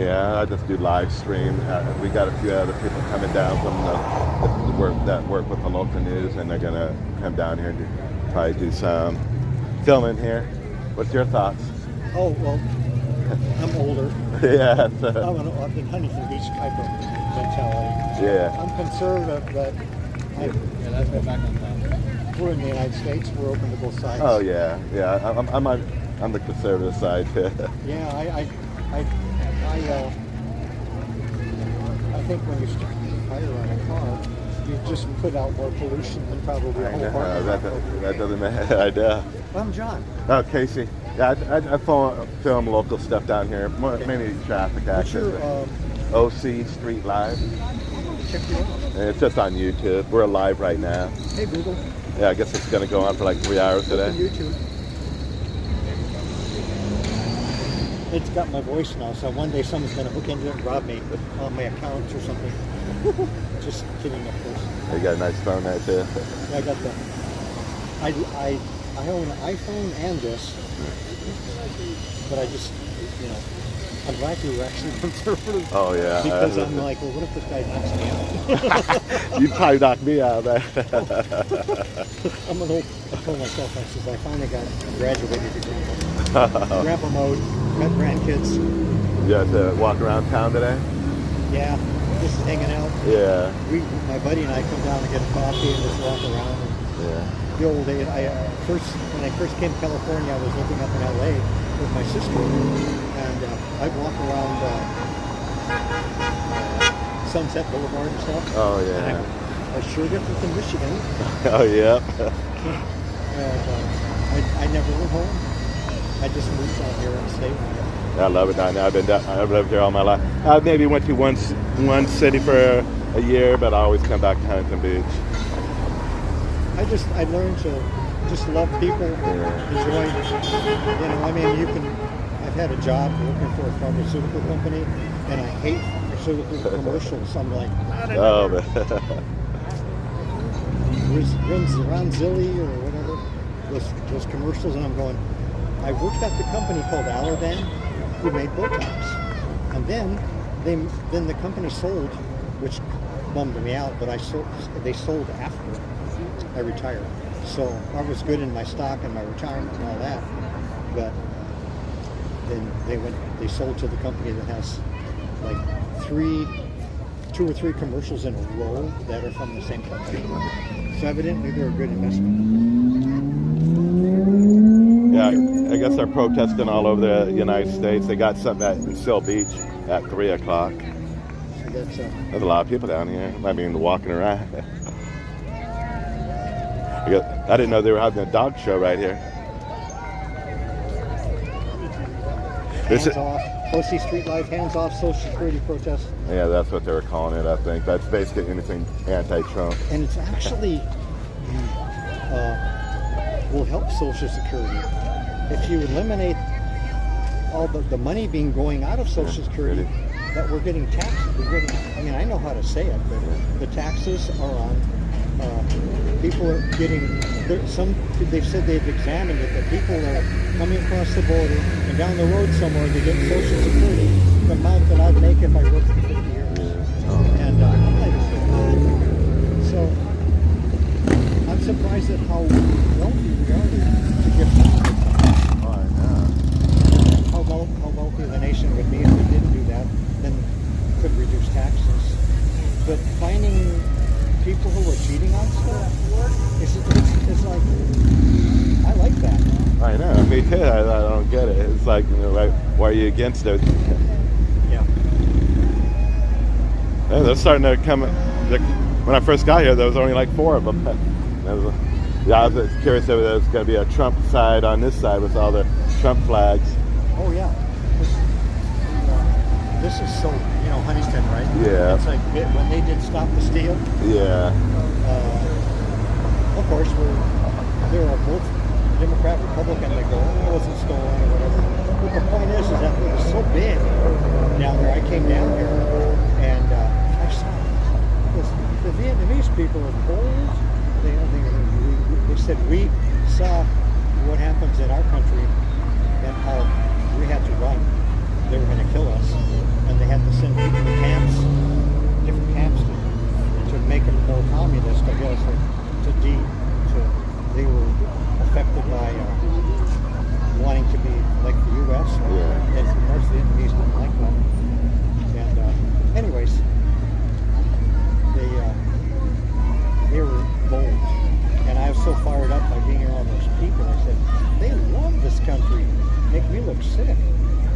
Yeah, I just do live stream. We got a few other people coming down from the work with the local news, and they're gonna come down here and probably do some filming here. What's your thoughts? Oh, well, I'm older. Yeah. I'm in Huntington Beach type of mentality. Yeah. I'm conservative, but let's go back on that. We're in the United States. We're open to both sides. Oh yeah, yeah. I'm the conservative side. Yeah, I think when you start a fire on a car, you just put out more pollution than probably a whole car. That doesn't matter. I know. I'm John. Oh, Casey. Yeah, I film local stuff down here, mainly traffic accidents. What's your, OC Street Live. check you out. And it's just on YouTube. We're live right now. Hey, Google. Yeah, I guess it's going to go on for like 3 hours today. Open YouTube. It's got my voice now, so one day someone's going to hook into it and rob me on my accounts or something. Just kidding, of course. You got a nice phone there too. Yeah, I got the. I own an iPhone and this, but I just, I'm glad you were actually conservative. Oh yeah. Because I'm like, well, what if this guy knocks me out? You'd probably knock me out of there. I told myself, I says, I finally graduated to grandpa mode, got grandkids. You have to walk around town today? Yeah, just hanging out. Yeah. My buddy and I come down to get a coffee and just walk around. Yeah. The old days, when I first came to California, I was living up in LA with my sister, and I'd walk around Sunset Boulevard and stuff. Oh yeah. And I sure different than Michigan. Oh yeah. And I never went home. I just moved out here and stayed. I love it down there. I've lived here all my life. I maybe went to one city for a year, but I always come back to Huntington Beach. I learned to just love people, enjoy. I've had a job working for a pharmaceutical company, and I hate pharmaceutical commercials. I'm like, oh, Ronzilli or whatever, those commercials, and I'm going, I worked at the company called Allergan, who made Botox, and then the company sold, which bummed me out, but they sold after I retired. So I was good in my stock and my retirement and all that, but then they sold to the company that has like 2 or 3 commercials in a row that are from the same company. So evidently they're a good investment. Yeah, I guess they're protesting all over the United States. They got something in Seal Beach at 3 o'clock. So There's a lot of people down here. I mean, walking around. I didn't know they were having a dog show right here. Hands off. OC Street Life, hands off Social Security protest. Yeah, that's what they were calling it, I think. That's basically anything anti-Trump. And it's actually will help Social Security. If you eliminate all the money being going out of Social Security, that we're getting taxed. I know how to say it, but the taxes are on people are getting. They've said they've examined it, that people are coming across the border and down the road somewhere to get Social Security, the amount that I'd make if I worked for 50 years. And I'm like, so I'm surprised at how wealthy we are to get that. Oh, I know. How wealthy the nation would be if we didn't do that, then could reduce taxes. But finding people who are cheating on stuff, it's like, I like that. I know. Me too. I don't get it. It's like, why are you against it? Yeah. Yeah, they're starting to come. When I first got here, there was only like 4 of them. I was curious if there was going to be a Trump side on this side with all the Trump flags. Oh yeah. This is so, Huntington, right? Yeah. It's like when they did Stop the Steal. Yeah. Of course, there are both Democrat, Republican. They go, oh, it wasn't stolen or whatever. But the point is that it was so big down there. I came down here and I saw the Vietnamese people are bold. They said we saw what happens in our country and how we had to run. They were going to kill us. and they had to send people to camps, different camps, to make them more communist, I guess, or they were affected by wanting to be like the U.S. And of course the Vietnamese didn't like that. And anyways, they were bold, and I was so fired up by being around those people. I said, they love this country. Make me look sick.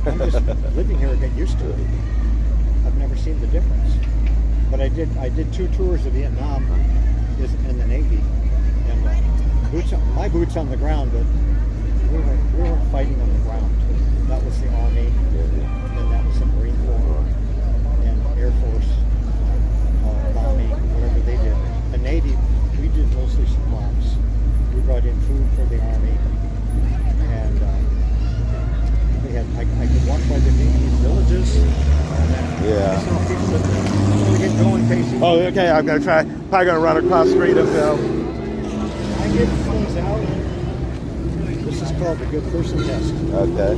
I'm just living here to get used to it. I've never seen the difference. But I did 2 tours of Vietnam in the Navy, and my boots on the ground, but we weren't fighting on the ground. That was the Army, and that was the Marine Corps and Air Force bombing, whatever they did. The Navy, we did mostly bombs. We brought in food for the Army, and I could walk by the Vietnamese villages. Yeah. I saw people that want to get going, Casey. Oh, okay. I'm gonna try. Probably gonna run across the street and film. I get things out. This is called the good person test. Okay.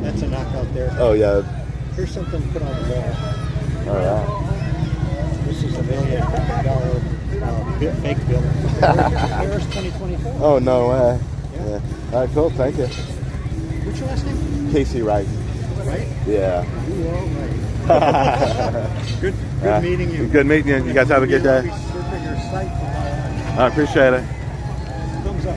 That's a knockout there. Oh yeah. Here's something to put on the wall. All right. This is $1 million fake bill. Paris 2024. Oh no way. Yeah. All right. Cool. Thank you. What's your last name? Casey Wright. Right? Yeah. You are right. Good meeting you. Good meeting you. You guys have a good day. Surfing your site for my I appreciate it. thumbs up.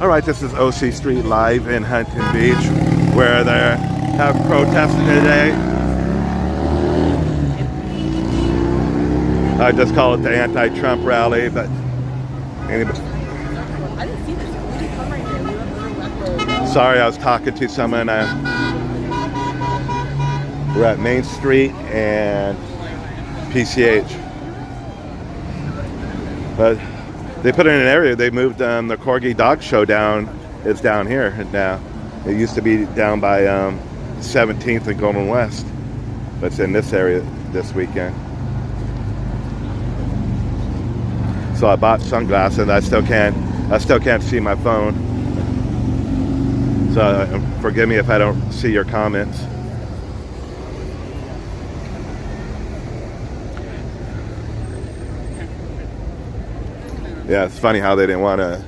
All right, this is OC Street Live in Huntington Beach, where they have protesting today. I just call it the anti-Trump rally, but anybody. I didn't see this. We didn't come right here. We went at the... Sorry, I was talking to someone. We're at Main Street and PCH. But they put it in an area. They moved the Corgi Dog Show down. It's down here now. It used to be down by 17th and Golden West, but it's in this area this weekend. So I bought sunglasses. I still can't see my phone. So forgive me if I don't see your comments. Yeah, it's funny how they didn't want to.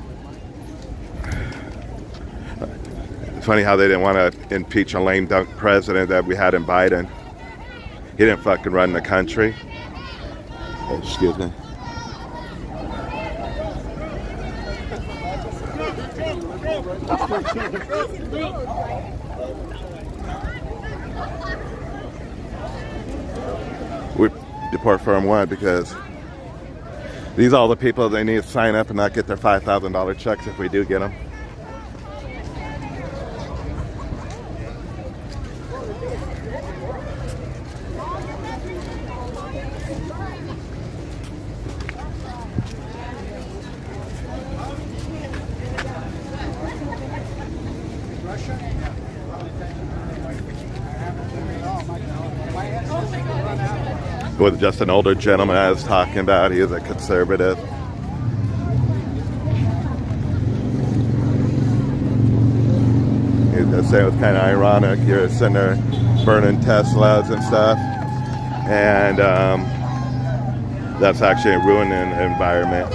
It's funny how they didn't want to impeach a lame duck president that we had in Biden. He didn't fucking run the country. Oh, excuse me. We deport firm 1 because these are all the people they need to sign up and not get their $5,000 checks if we do get them. With just an older gentleman I was talking about. He is a conservative. He was saying it was kind of ironic. You're sitting there burning Teslas and stuff, and that's actually ruining the environment.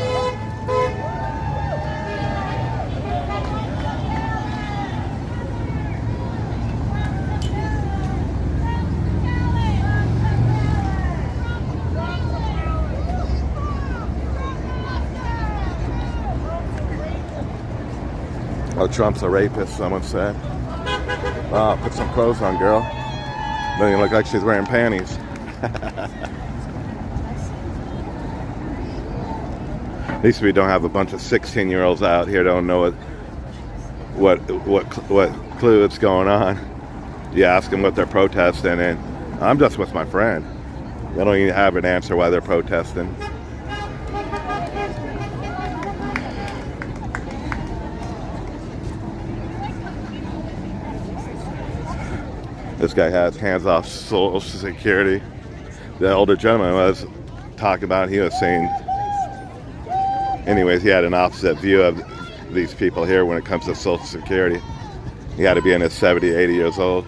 Oh, Trump's a rapist, someone said. Oh, put some clothes on, girl. Doesn't even look like she's wearing panties. At least we don't have a bunch of 16-year-olds out here don't know what clue it's going on. You ask them what they're protesting, and I'm just with my friend. They don't even have an answer why they're protesting. This guy has hands off Social Security. The older gentleman was talking about, he was saying, anyways, he had an opposite view of these people here when it comes to Social Security. He had to be in his 70, 80 years old.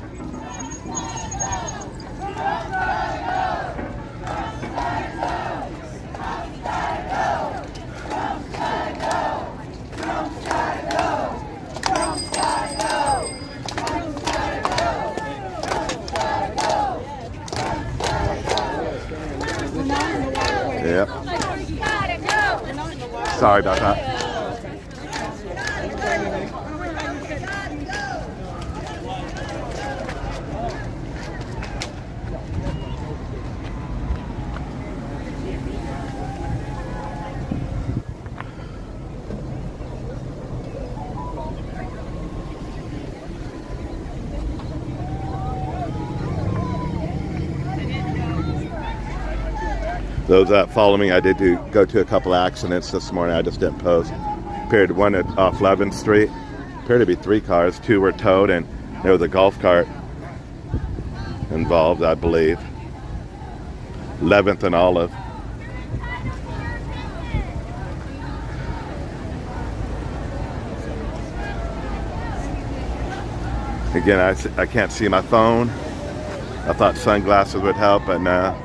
Yep. Sorry about that. Those that follow me, I did go to a couple accidents this morning. I just didn't post. Appeared one off 11th Street. Appeared to be 3 cars. 2 were towed, and there was a golf cart involved, I believe. 11th and Olive. Again, I can't see my phone. I thought sunglasses would help, but no.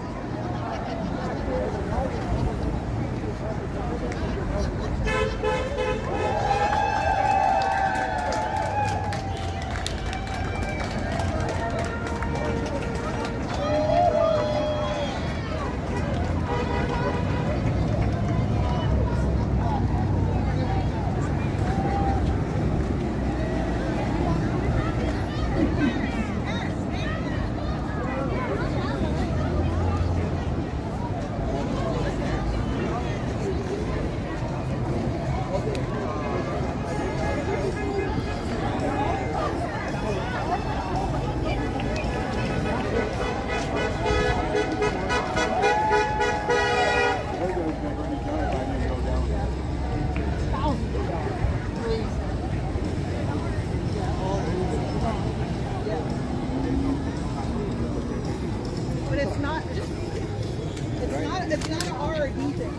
It's not hard either.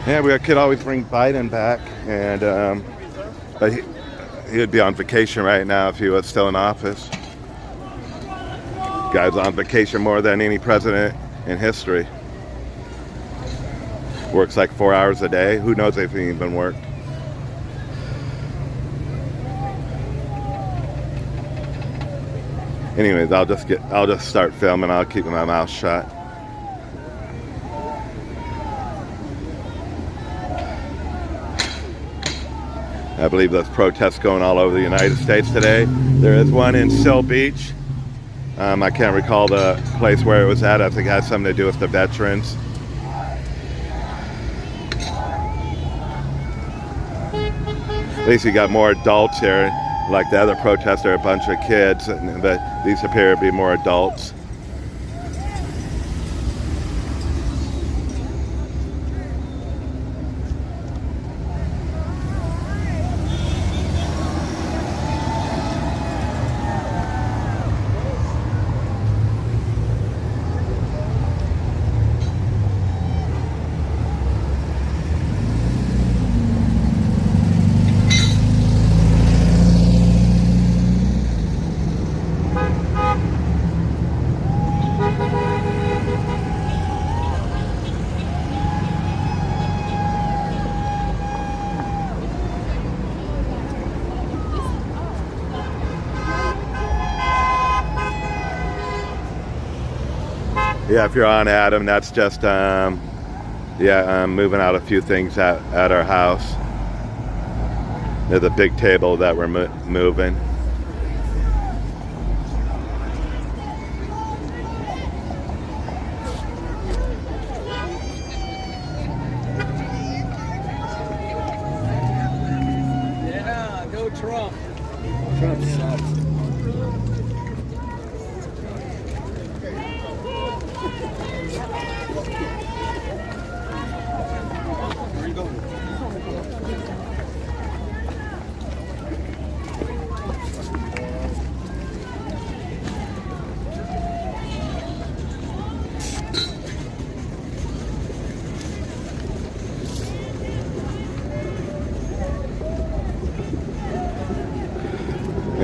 Yeah, we could always bring Biden back, and but he would be on vacation right now if he was still in office. Guy's on vacation more than any president in history. Works like 4 hours a day. Who knows if he even worked? Anyways, I'll just start filming. I'll keep my mouth shut. I believe there's protests going all over the United States today. There is one in Sill Beach. I can't recall the place where it was at. I think it has something to do with the veterans. At least you got more adults here. Like the other protests, there are a bunch of kids, but these appear to be more adults. Yeah, if you're on Adam, that's just, I'm moving out a few things at our house. There's a big table that we're moving.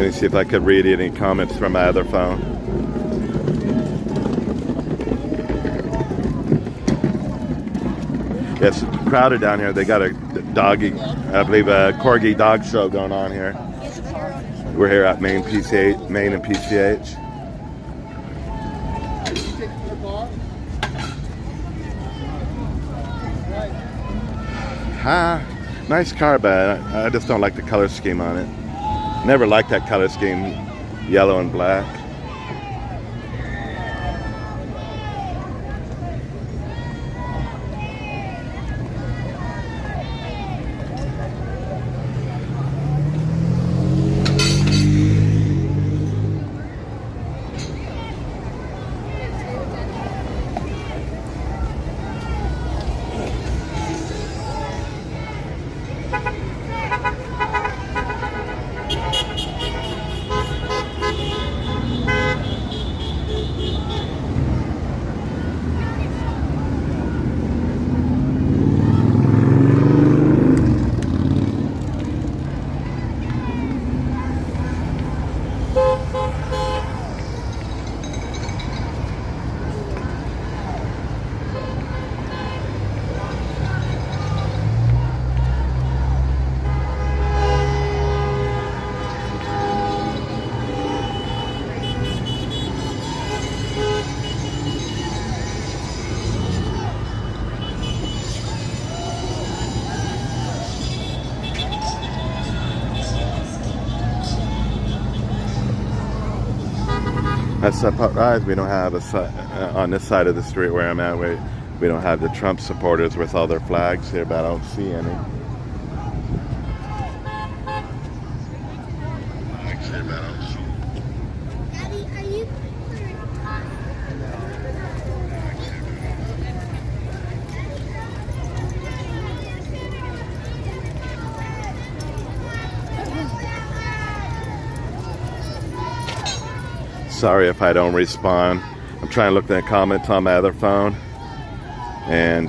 Let me see if I could read any comments from my other phone. It's crowded down here. They got a doggy, I believe a corgi dog show going on here. We're here at Maine PCH, Maine and PCH. Nice car, but I just don't like the color scheme on it. Never liked that color scheme, yellow and black. That's surprised we don't have on this side of the street where I'm at. We don't have the Trump supporters with all their flags here, but I don't see any. Daddy, are you? Sorry if I don't respond. I'm trying to look at the comments on my other phone. And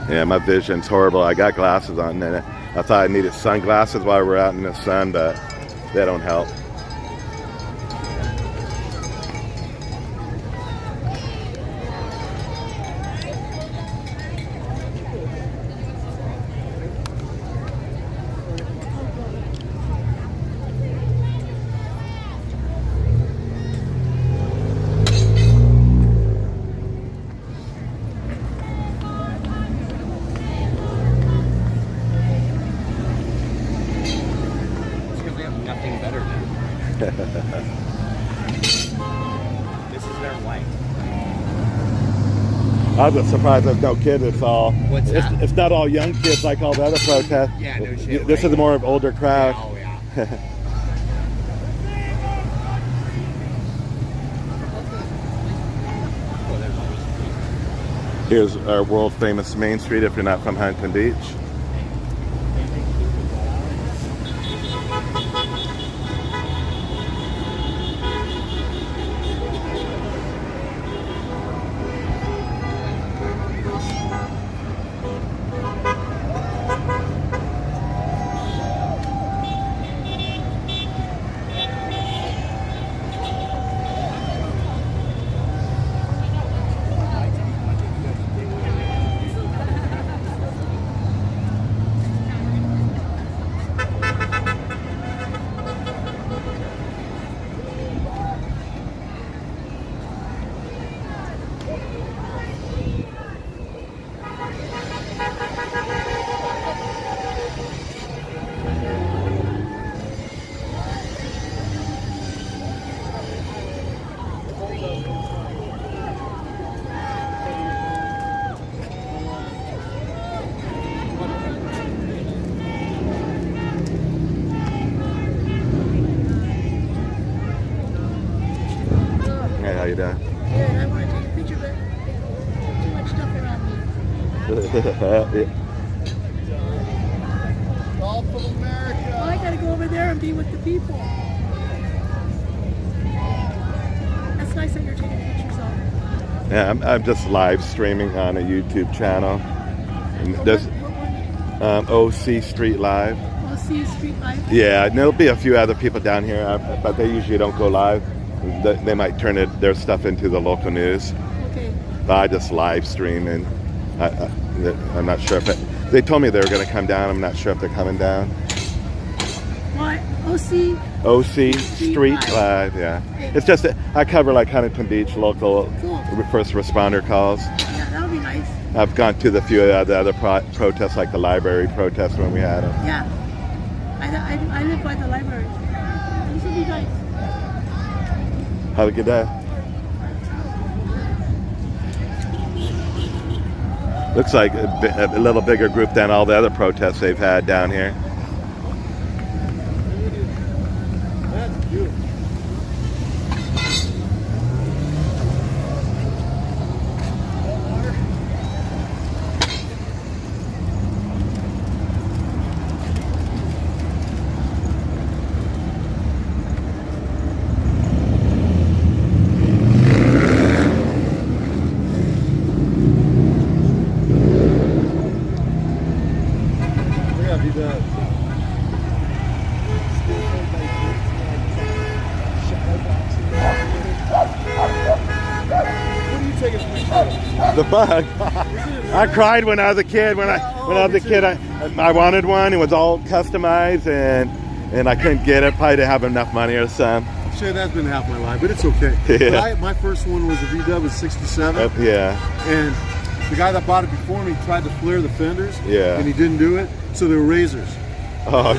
yeah, my vision's horrible. I got glasses on and I thought I needed sunglasses while we're out in the sun, but they don't help. This is their life. I was surprised there's no kids. It's all. What's that? It's not all young kids like all the other protests. Yeah, no shit. This is more of older crowd. Oh yeah. Here's our world famous Main Street if you're not from Huntington Beach. Hey, how you doing? Good. I want to take a picture, but too much stuff around me. Well, I gotta go over there and be with the people. That's nice that you're taking pictures of. Yeah, I'm just live streaming on a YouTube channel. And there's OC Street Live. OC OC Street Live? Yeah, and there'll be a few other people down here, but they usually don't go live. They might turn their stuff into the local news. Okay. But I just live stream, and I'm not sure if they told me they were going to come down. I'm not sure if they're coming down. What? OC? OC Street Live, yeah. It's just that I cover like Huntington Beach local Cool. first responder calls. Yeah, that would be nice. I've gone to the few of the other protests, like the library protests when we had them. Yeah. I live by the library. This would be nice. Have a good day. Looks like a little bigger group than all the other protests they've had down here. That's beautiful. The bug. I cried when I was a kid. When I was a kid, I wanted one. It was all customized, and I couldn't get it. Probably didn't have enough money or something. Sure, that's been half my life, but it's okay. Yeah. My first one was a VW with 67. Yeah. And the guy that bought it before me tried to flare the fenders. Yeah. And he didn't do it, so they were razors. Oh.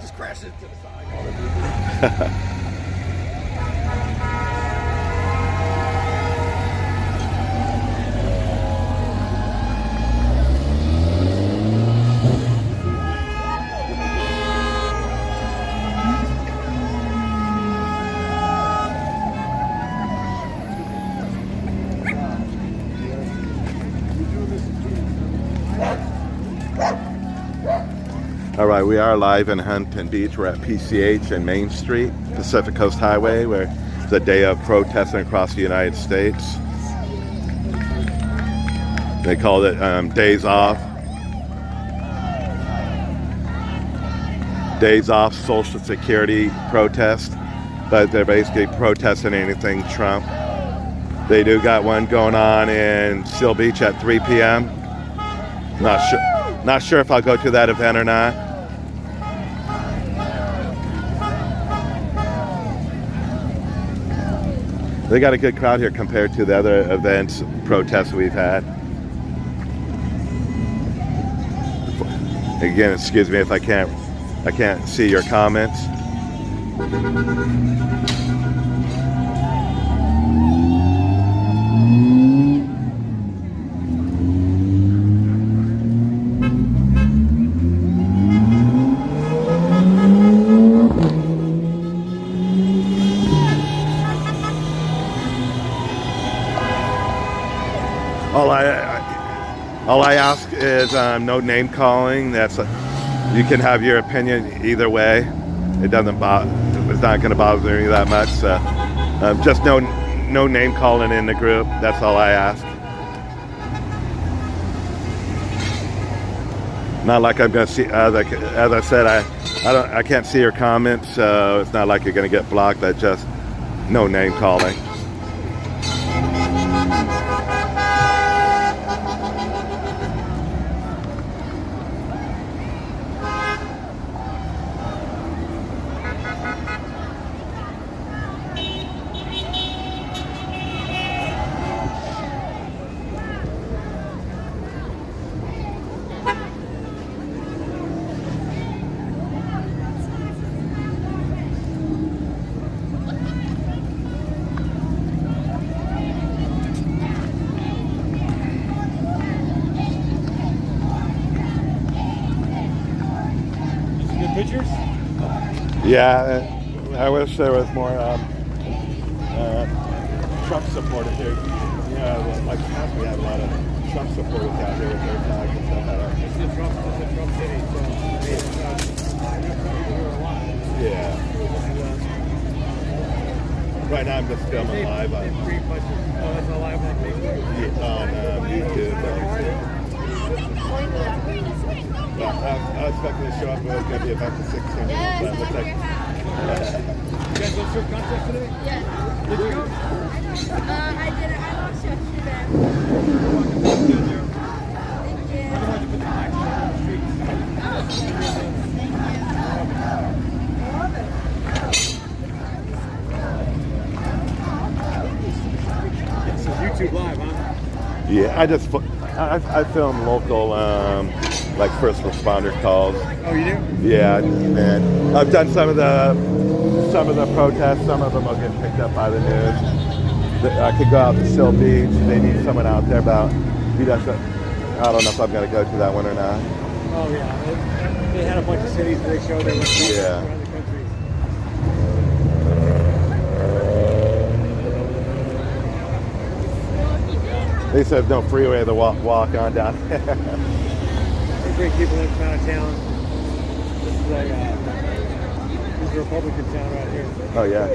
Just crashed into the side. All right, we are live in Huntington Beach. We're at PCH and Main Street, Pacific Coast Highway, where it's a day of protesting across the United States. They called it Days Off. Days Off Social Security protest, but they're basically protesting anything Trump. They do got one going on in Seal Beach at 3 p.m. Not sure if I'll go to that event or not. They got a good crowd here compared to the other events, protests we've had. Again, excuse me if I can't see your comments. All I ask is no name calling. You can have your opinion either way. It's not going to bother me that much. So, just no name calling in the group. That's all I ask. Not like I'm going to see. As I said, I can't see your comments, so it's not like you're going to get blocked. But just no name calling. Pictures? Yeah, I wish there was more Trump supporters here. Yeah, like we have a lot of Trump supporters out here with their flags and stuff like that. It's a Trump city, so Yeah. Right right now I'm just filming live on, that's a live on Facebook. YouTube. Well, I was expecting to show up, but it was going to be about the 16. Yes, But it looks like, You guys go to surf contest today? Yeah. Did you go? I didn't. I lost yesterday. Thank you. I wanted to put the flags on the streets. This is YouTube Live, huh? yeah, I film local, like first responder calls. Oh, you do? Yeah, and I've done some of the protests. Some of them will get picked up by the news. I could go out to Seal Beach. They need someone out there, but I don't know if I'm going to go to that one or not. Oh, yeah. They had a bunch of cities where they showed their responses Yeah. around the country. They said no freeway to walk on down. They bring people in from out of town. This is a Republican town right here. Oh yeah.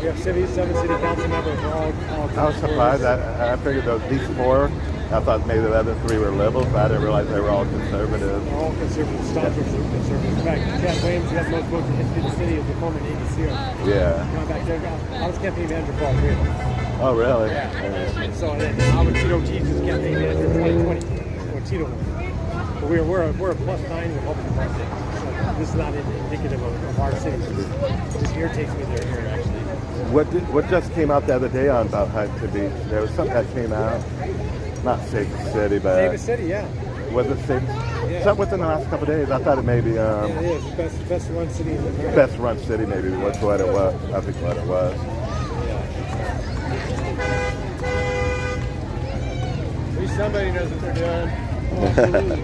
We have 7 city council members. We're all I was surprised. I figured these 4. I thought maybe the other 3 were liberals, but I didn't realize they were all conservative. They're all conservative. Staunch conservative. In fact, Chad Williams, who has most votes in the history of the city, is the former Navy SEAL. Yeah. Going back there, I was campaign manager for all 3 of them. Oh really? Yeah. So and then Albert Tito Ortiz was campaign manager in 2020 when Tito won. But we're a +9 Republican party. So this is not indicative of our city. It just irritates me they're here actually. What just came out the other day on about Huntington Beach? There was something that came out. Not Safest City, but Save a city, yeah. was it Safest? Yeah. Something within the last couple of days. I thought it may be Yeah, it is. Best run city in the country. best run city. Maybe was what it was. I think what it was. At least somebody knows what they're doing. Oh, absolutely.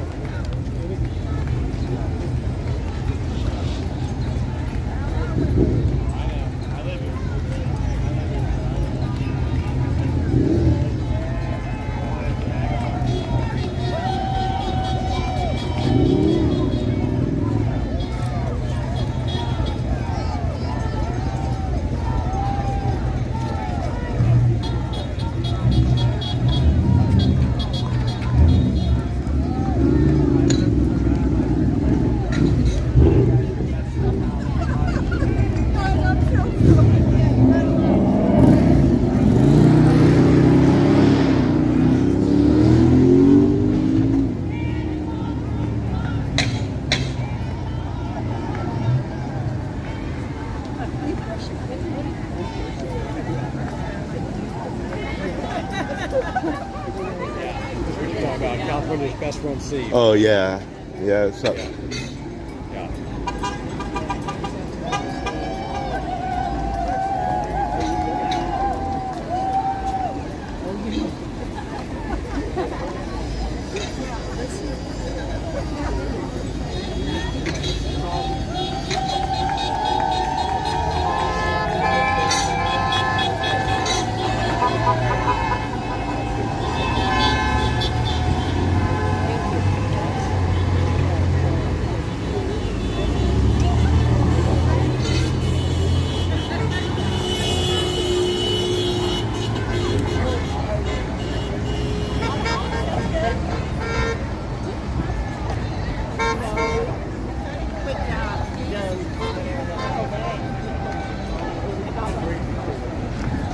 About California's best run city. Oh yeah, yeah. So Yeah.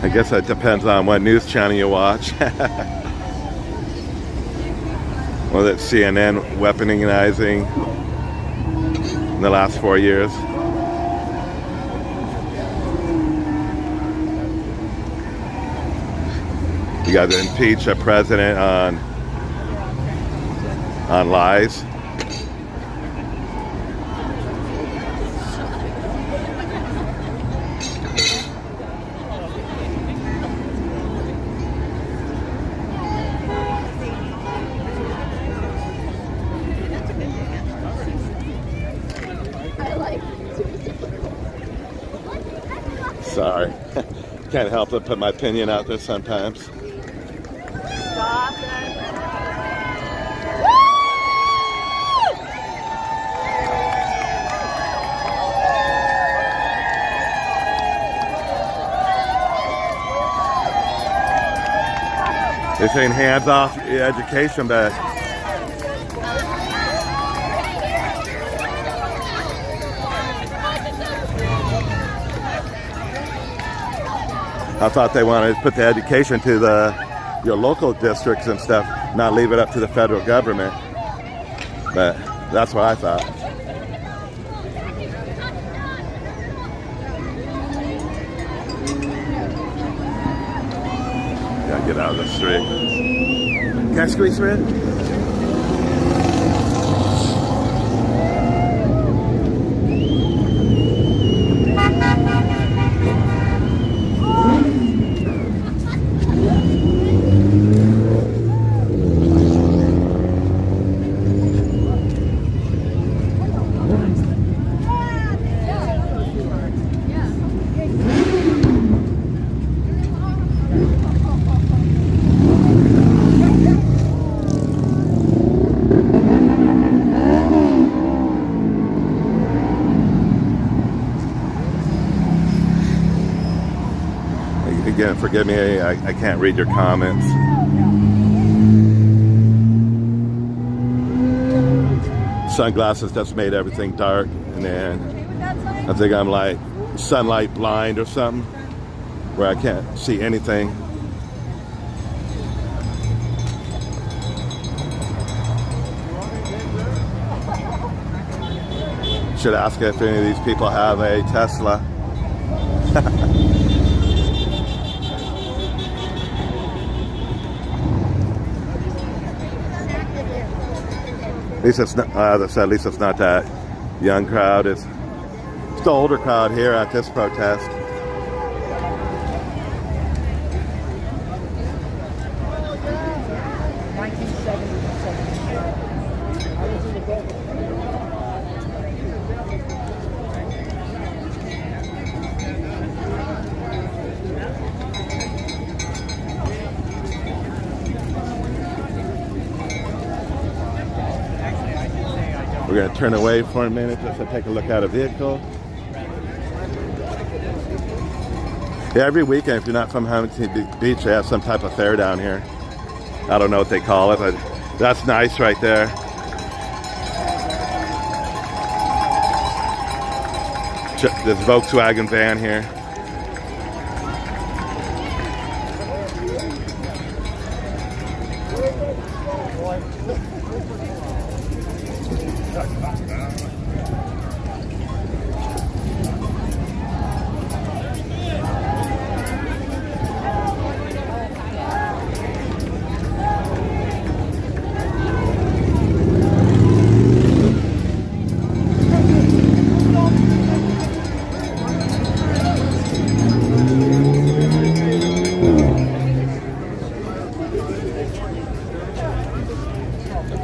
I guess that depends on what news channel you watch. Was it CNN weaponizing in the last 4 years? You got to impeach a president on lies. Sorry. Can't help but put my opinion out there sometimes. Stop it. They're saying hands off education, but I thought they wanted to put the education to your local districts and stuff, not leave it up to the federal government. But that's what I thought. Gotta get out of the street. Can I squeeze through it? Again, forgive me, I can't read your comments. Sunglasses just made everything dark, and then I think I'm like sunlight blind or something, where I can't see anything. Should ask if any of these people have a Tesla. At least it's not, as I said, at least it's not that young crowd. It's the older crowd here at this protest. We're going to turn away for a minute just to take a look at a vehicle. Yeah, every weekend, if you're not from Huntington Beach, they have some type of fair down here. I don't know what they call it, but that's nice right there. This Volkswagen van here.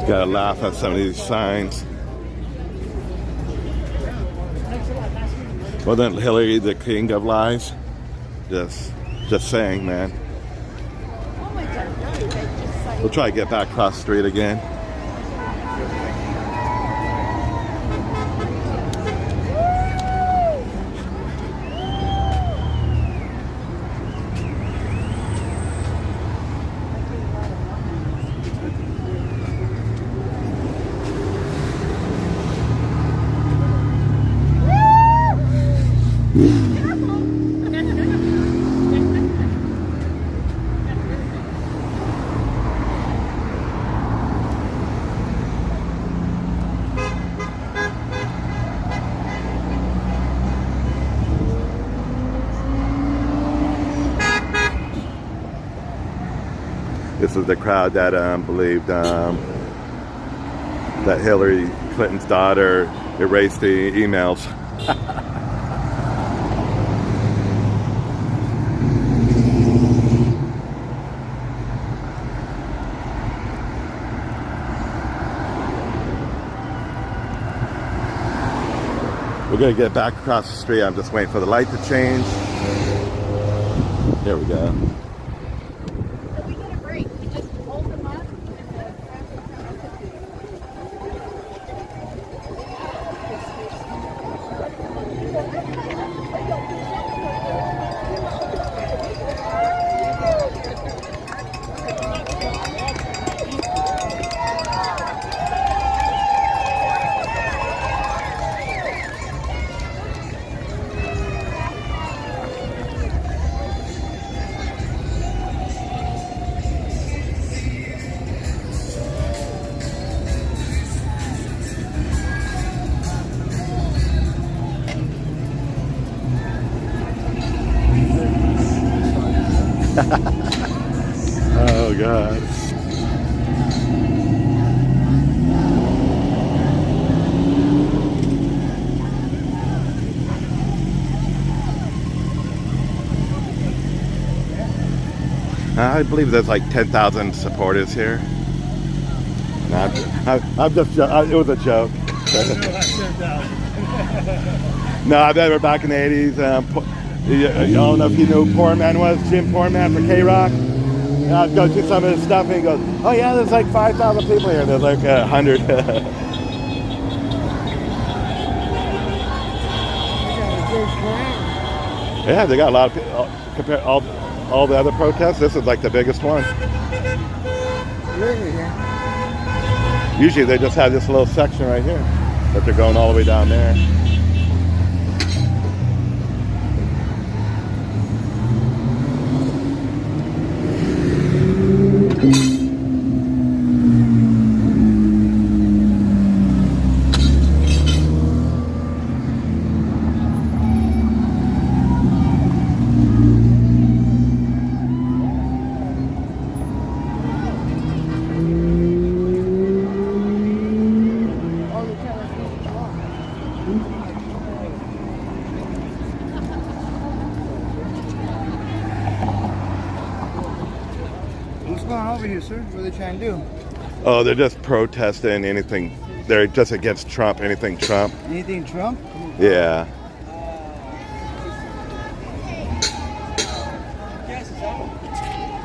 Gotta laugh at some of these signs. Wasn't Hillary the king of lies? Just saying, man. We'll try to get back across the street again. This is the crowd that believed that Hillary Clinton's daughter erased the emails. We're going to get back across the street. I'm just waiting for the light to change. There we go. So we get a break. We just hold them up and the Oh God. I believe there's like 10,000 supporters here. No, I'm just, it was a joke. No, I remember back in the 80s, I don't know if you knew who Poor Man was, Jim Poor Man for K-Rock. I'd go through some of his stuff and he goes, oh yeah, there's like 5,000 people here. There's like 100. Yeah, they got a lot of people. Compare all the other protests, this is like the biggest one. Really? Yeah. Usually they just have this little section right here, but they're going all the way down there. What's going on over here, sir? What are they trying to do? Oh, they're just protesting anything. They're just against Trump, anything Trump. Anything Trump? Yeah.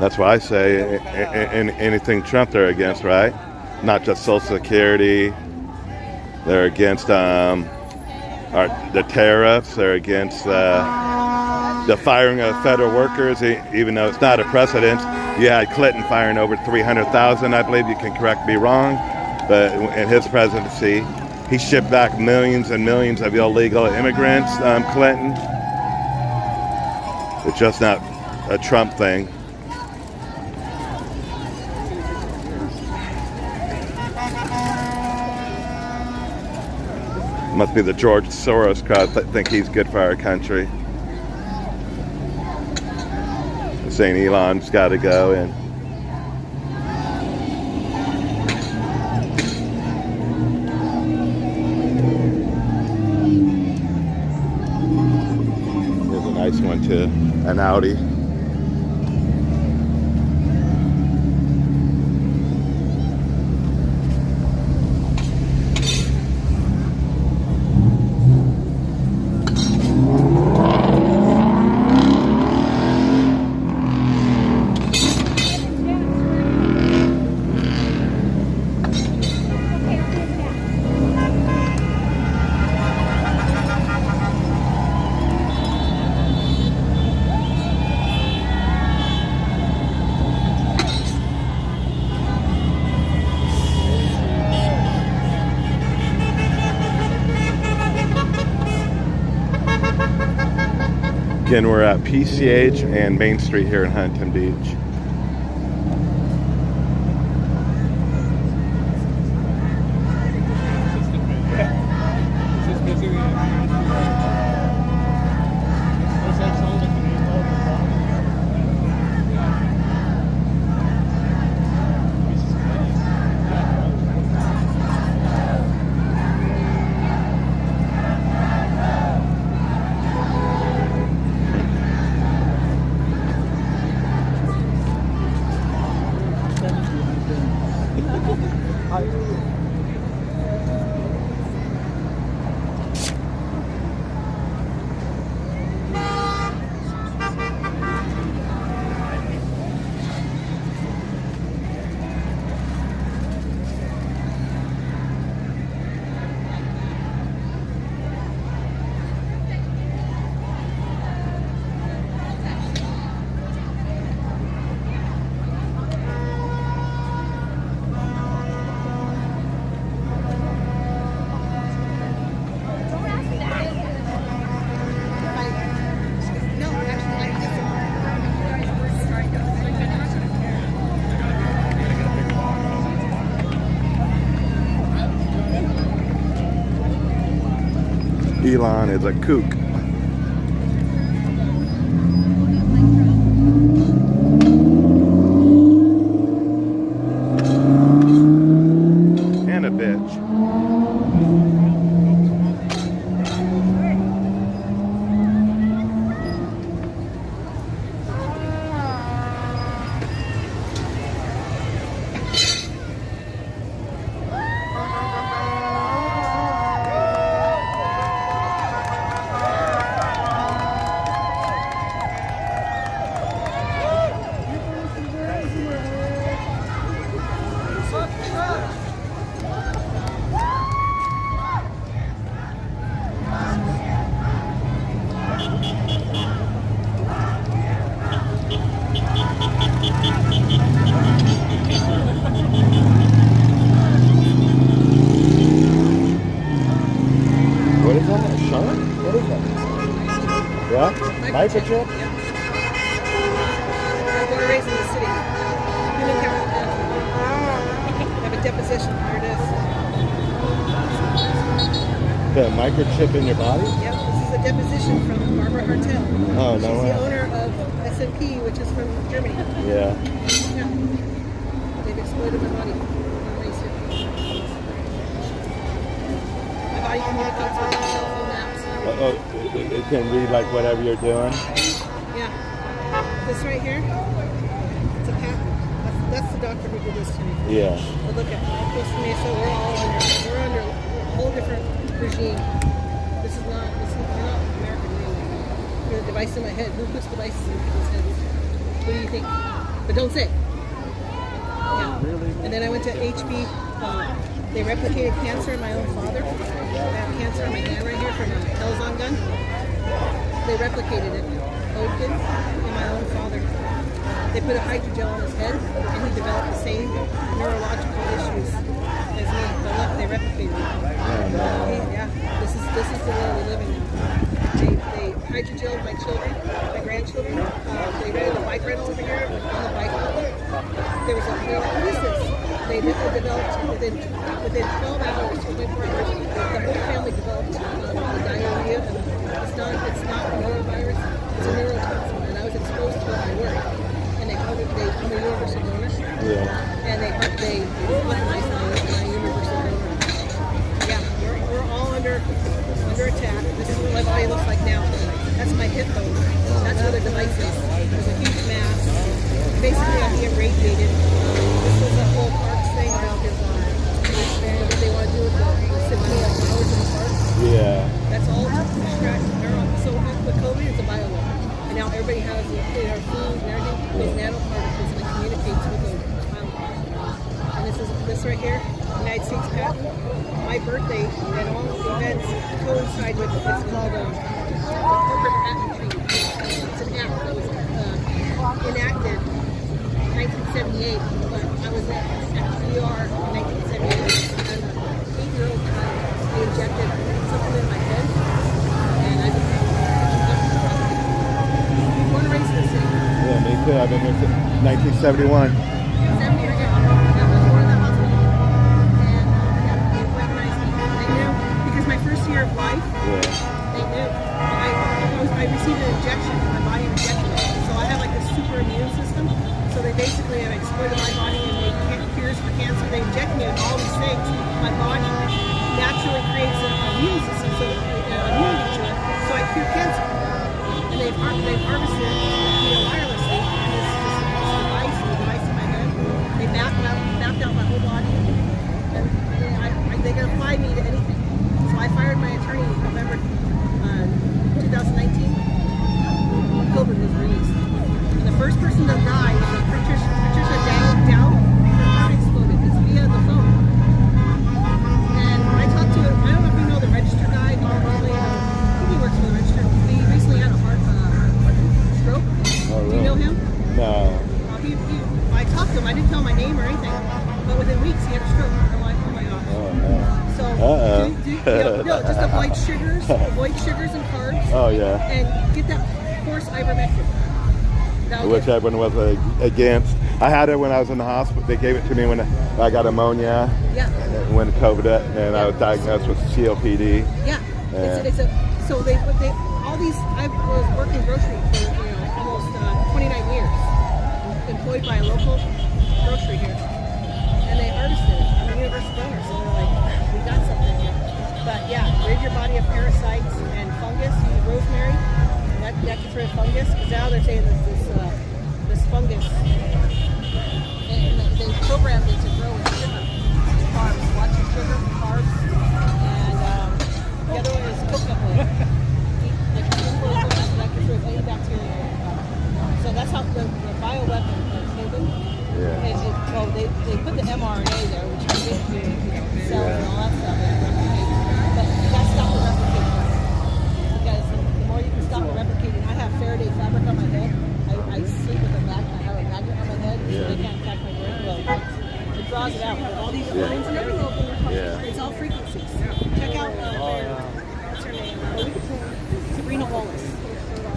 That's why I say anything Trump they're against, right? Not just Social Security. They're against the tariffs. They're against the firing of federal workers, even though it's not a precedent. You had Clinton firing over 300,000, I believe. You can correct me wrong. But in his presidency, he shipped back millions and millions of illegal immigrants, Clinton. It's just not a Trump thing. Must be the George Soros crowd that think he's good for our country. Saying Elon's got to go and here's a nice one too, an Audi. Again, we're at PCH and Main Street here in Huntington Beach. Elon is a kook. a bitch. What is that? A shark? What is that? Yeah? Microchip? Yeah. I was born and raised in the city. Human capital. I have a deposition. Here it is. The microchip in your body? Yep, this is a deposition from Barbara Hartel. Oh, She's no the way. owner of S&P, which is from Germany. Yeah. Yeah. They've exploited my body. My body communicates with my cell phone apps. Oh, it can read like whatever you're doing. Yeah. This right here, it's a patent. That's the doctor who did this to me. Yeah. But look at this to me, so we're under a whole different regime. We're not American really. There's a device in my head. Who puts devices in people's heads? What do you think? But don't say it. Yeah. And then I went to HB. They replicated cancer in my own father. I have cancer in my hand right here from a Telzon gun. They replicated it. Hodgkin in my own father. They put a hydrogel on his head, and he developed the same neurological issues as me. But look, they replicated it. Yeah, this is the world we live in now. They hydrogeled my children, my grandchildren. They rented a bike rental over here. On the bike rental, there was what is this? They developed within 12 hours, 24 hours. The whole family developed diarrhea. It's not a norovirus. It's a neurotoxin, and I was exposed to it at my work. And I'm a universal donor. Yeah. And they recognize me as a universal donor. Yeah, we're all under attack. This is what my body looks like now. That's my hip bone. That's where the device is. There's a huge mass. Basically, I'm being radiated. This was a whole parks thing around his what they want to do with the symphony of flowers in the park. Yeah. That's all to distract neurons. So with COVID, it's a bioweapon. And now everybody has their food and everything, those nanoparticles, and it communicates with those bioweapons. And this right here, United States patent. My birthday and all events coincide with what's called the corporate patent treaty. It's an act that was enacted in 1978, but I was at VR in 1978. And an 8-year-old child, they injected something in my head, and I became born and raised in the city. Yeah, me too. I've been here since 1971. 7 years ago. I was born in the hospital. And they recognized me. They knew, because my first year of life, they knew. I received an injection, my body injected it. So I have like a super immune system. So they basically have exploited my body and made cures for cancer. They inject me with all these things. My body naturally creates an immune system, so immunity to it. So I cure cancer. And they've harvested it wirelessly. And this device in my head. They mapped out my whole body. And they can apply me to anything. So I fired my attorney in November 2019. COVID was released. And the first person that died was Patricia Dow. Her heart exploded. It's via the phone. And when I talked to him, I don't know if you know the register guy, Bob Marley. I think he works for the register. He recently had a heart stroke. Oh, really? Do you know him? No. I talked to him. I didn't tell him my name or anything. But within weeks, he had a stroke. I'm like, oh my gosh. Oh, no. So, just avoid sugars and carbs. Oh, yeah. And get that course ivermectin. Which everyone was against. I had it when I was in the hospital. They gave it to me when I got pneumonia. Yeah. When COVID hit, and I was diagnosed with COPD. Yeah. So they all these. I was working grocery for almost 29 years, employed by a local grocery here, and they harvested it. I'm a universal donor, so they're like, rid your body of parasites and fungus. Use rosemary. That gets rid of fungus. Because now they're saying this fungus, and they programmed it to grow in sugar, carbs. Lots of sugar, carbs, and the other one is coconut oil. Like that gets rid of any bacteria. So that's how the bioweapon of COVID. Yeah. They put the mRNA there, which can get you cells and all that stuff. But you got to stop the replication. Because the more you can stop the replicating, I have Faraday fabric on my head. I sleep with a magnet. I have a magnet on my head, so they can't attack my brain. Well, it draws it out. With all these lines and everything, it's all frequencies. Check out what's her name? Sabrina Wallace.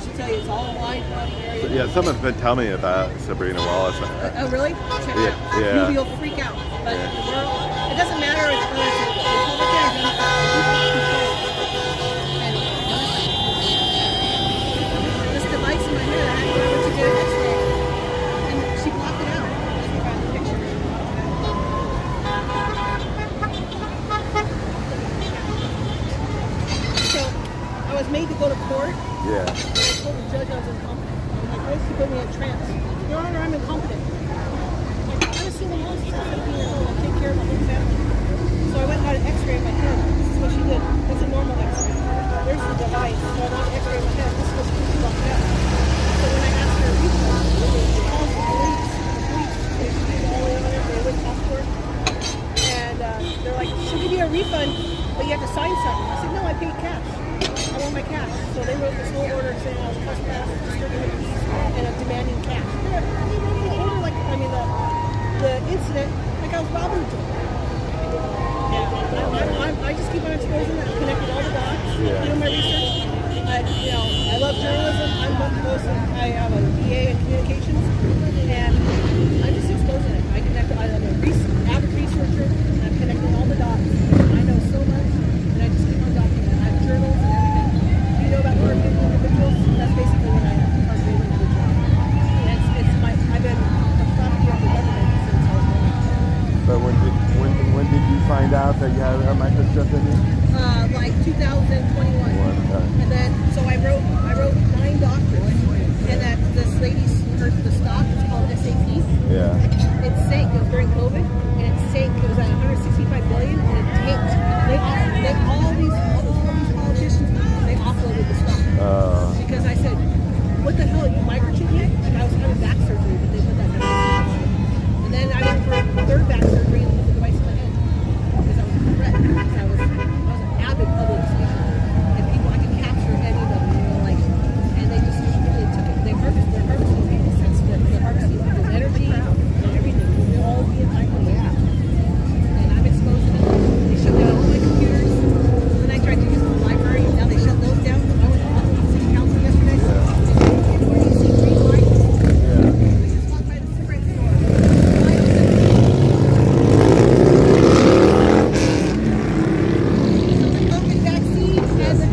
She'll tell you it's all wide area. Yeah, someone's been telling me about Sabrina Wallace. Oh, really? Check it out. Yeah. You'll freak out. But it doesn't matter if it's Republican or Democrat. And this device in my head, I had to go to get an X-ray. And she blocked it out. Let me find the picture. So, I was made to go to court. Yeah. I told the judge I was incompetent. Like, why did she put me in trance? Your Honor, I'm incompetent. Like, I'm a single mom, she's 17 years old. I take care of my whole family. So I went and got an X-ray in my head. This is what she did. It's a normal X-ray. There's the device. So I got an X-ray in my head. This is what she blocked out. So when I asked her a refund, they called the police. They did all the way over there. They wouldn't talk to her. And they're like, she'll give you a refund, but you have to sign something. I said, no, I paid cash. I want my cash. So they wrote this whole order saying I was trespassing, disturbing the peace, and I'm demanding cash. They wrote the order like, the incident like I was robbing the joint. I just keep on exposing it. I've connected all the dots. Doing my research. I love journalism. I have a BA in communications, and I'm just exposing it. I'm an avid researcher, and I'm connecting all the dots. I know so much, and I just keep on documenting. I have journals and everything. Do you know about targeted individuals? That's basically what I am. Targeted individual. I've been a property of the government since I was born. But when did you find out that you had a microchip in you? Like 2021. And then so I wrote 9 doctors, and that this lady's the stock is called SAP. Yeah. It sank. It was during COVID, and it sank. It was at 165 billion, and it tanked. All these politicians, they offloaded the stock because I said, "What the hell? You microchip me?" Like I was having back surgery, but they put that device in. And then I went for a third back surgery and put the device in my head because I was a threat. I was an avid public speaker, and people I could capture any of them, and they just really took it. They're harvesting people's sense of they're harvesting people's energy and everything. They're all being microchipped, and I'm exposing it. They shut down all my computers. Then I tried to use the library, and now they shut those down. I went to the city council yesterday. Where you see green lights. We just walked by the cigarette store.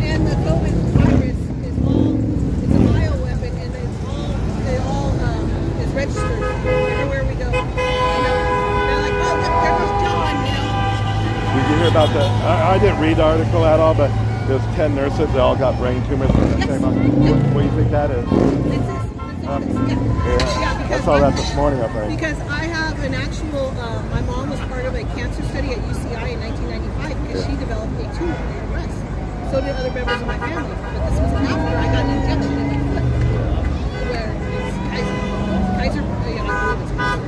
And the COVID virus is all, it's a bioweapon, and it all is registered everywhere we go. They're like, oh, look, there goes John, Did you hear about that? I didn't read the article at all, but there's 10 nurses that all got brain tumors from the same. What do you think that is? I saw that this morning, I think. Because I have an actual, my mom was part of a cancer study at UCI in 1995 because she developed a tumor in her breast. So did other members of my family. But this was after I got an injection in my foot. Where it's Kaiser, I believe it's Kaiser.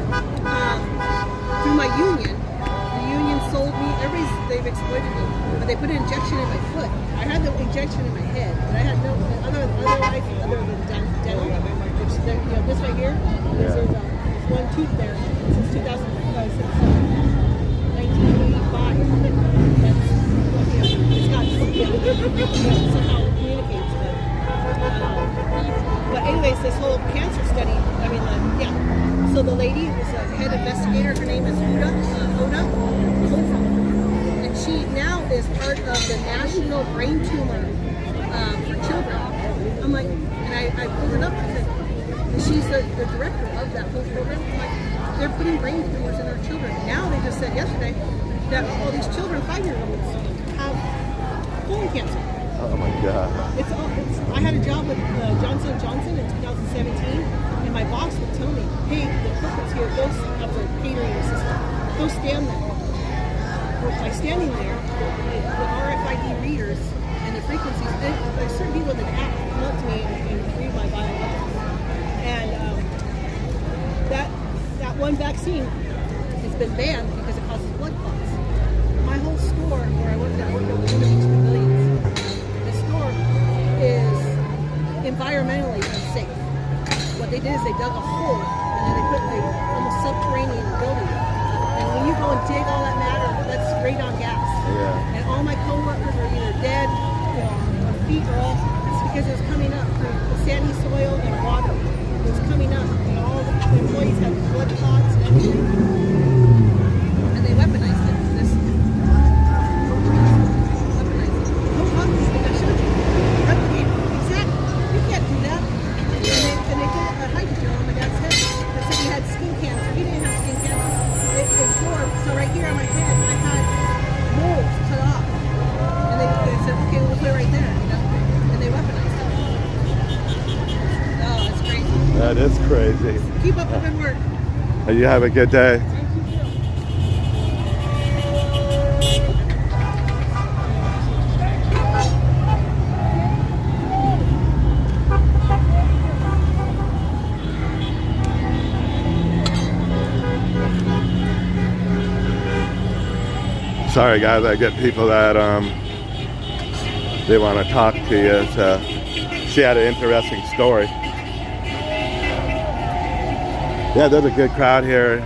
Through my union, the union sold me, they've exploited me. But they put an injection in my foot. I had the injection in my head, but I had no other life other than dental. Which, this right here, there's one tooth there since 1985. That's, it's got somehow communicates. But anyways, this whole cancer study, So the lady was a head investigator. Her name is Oda and she now is part of the National Brain Tumor for Children. I'm like, and I pulled her up because she's the director of that whole program. I'm like, they're putting brain tumors in our children. Now they just said yesterday that all these children, 5-year-olds, have colon cancer. Oh my God. I had a job with Johnson & Johnson in 2017, and my boss would tell me, hey, the corporate's here, go up the catering assistant, go stand there. Well, by standing there, the RFID readers and the frequencies, there's certain people that app come up to me and read my bioelectrics. And that one vaccine has been banned because it causes blood clots. My whole store where I worked at Huntington Beach Pavilions, the store is environmentally unsafe. What they did is they dug a hole and then they put the almost subterranean building. And when you go and dig all that matter, that's radon gas. Yeah. And all my coworkers are either dead, their feet are all, it's because it was coming up through the sandy soil and water. It was coming up, and all the employees had blood clots and everything. And they weaponized it. Weaponized it. No problem, like I showed you. Replicate. Exactly. You can't do that. And they did a hydrogel on my dad's head that said he had skin cancer. He didn't have skin cancer. It absorbed. So right here on my head, I had moles cut off. And they said, okay, we'll put it right there, you know? And they weaponized it. Oh, it's crazy. That is crazy. Keep up the good work. You have a good day. Sorry guys, I get people that they want to talk to you. So she had an interesting story. Yeah, there's a good crowd here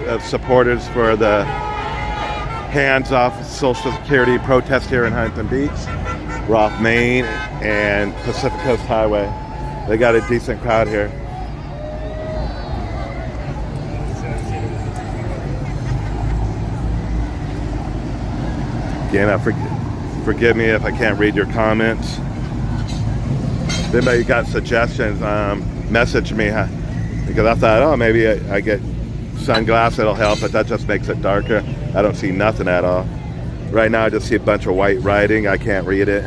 of supporters for the hands-off Social Security protest here in Huntington Beach, Roth, Maine, and Pacific Coast Highway. They got a decent crowd here. Again, forgive me if I can't read your comments. If anybody got suggestions, message me. Because I thought, oh, maybe I get sunglasses, it'll help, but that just makes it darker. I don't see nothing at all. Right now I just see a bunch of white writing. I can't read it.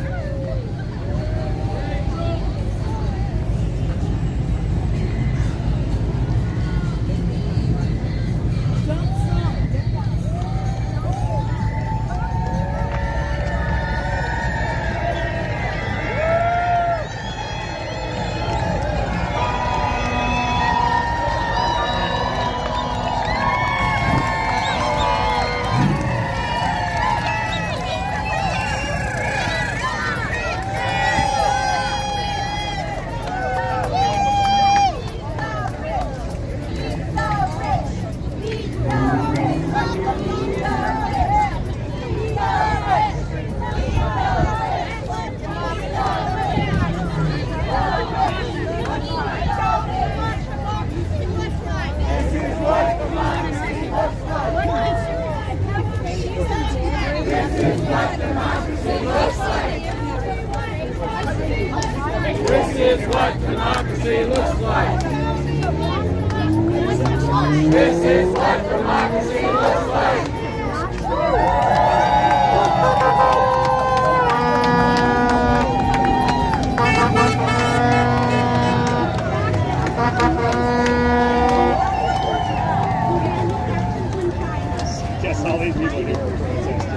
This is what democracy looks like. This is what democracy looks like. Guess all these people here are protesting.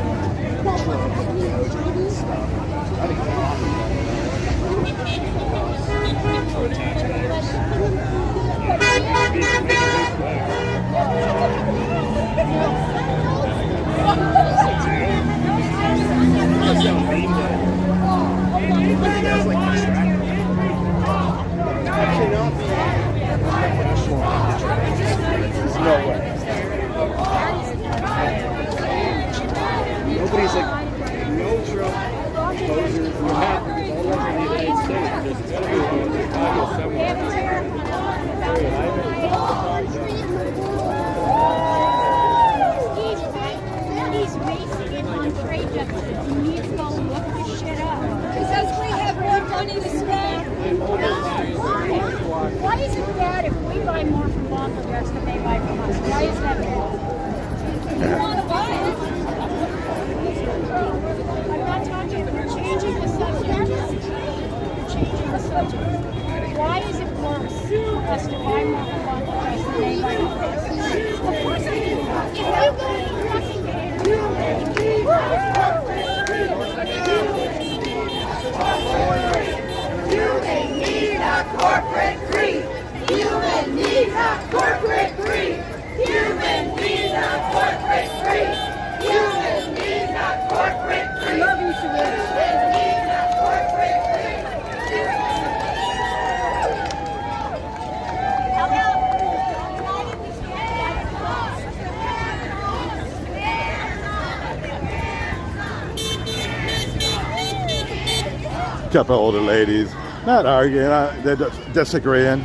Nobody's like, no Trump posers. We have because all over the United States. There's got to be one in Chicago somewhere. He's racing on trade deficits. You need to go look this shit up. Because we have more money to spend. Why? Why is it bad if we buy more from Bangladesh than they buy from us? Why is that bad? You want to buy it. I'm not talking about couple older ladies, not arguing, they're just disagreeing.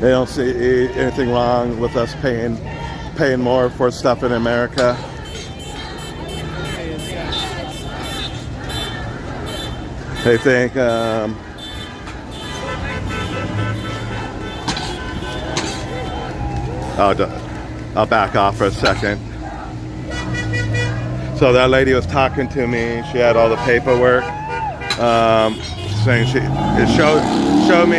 They don't see anything wrong with us paying more for stuff in America. They think I'll back off for a second. So that lady was talking to me. She had all the paperwork, saying it showed me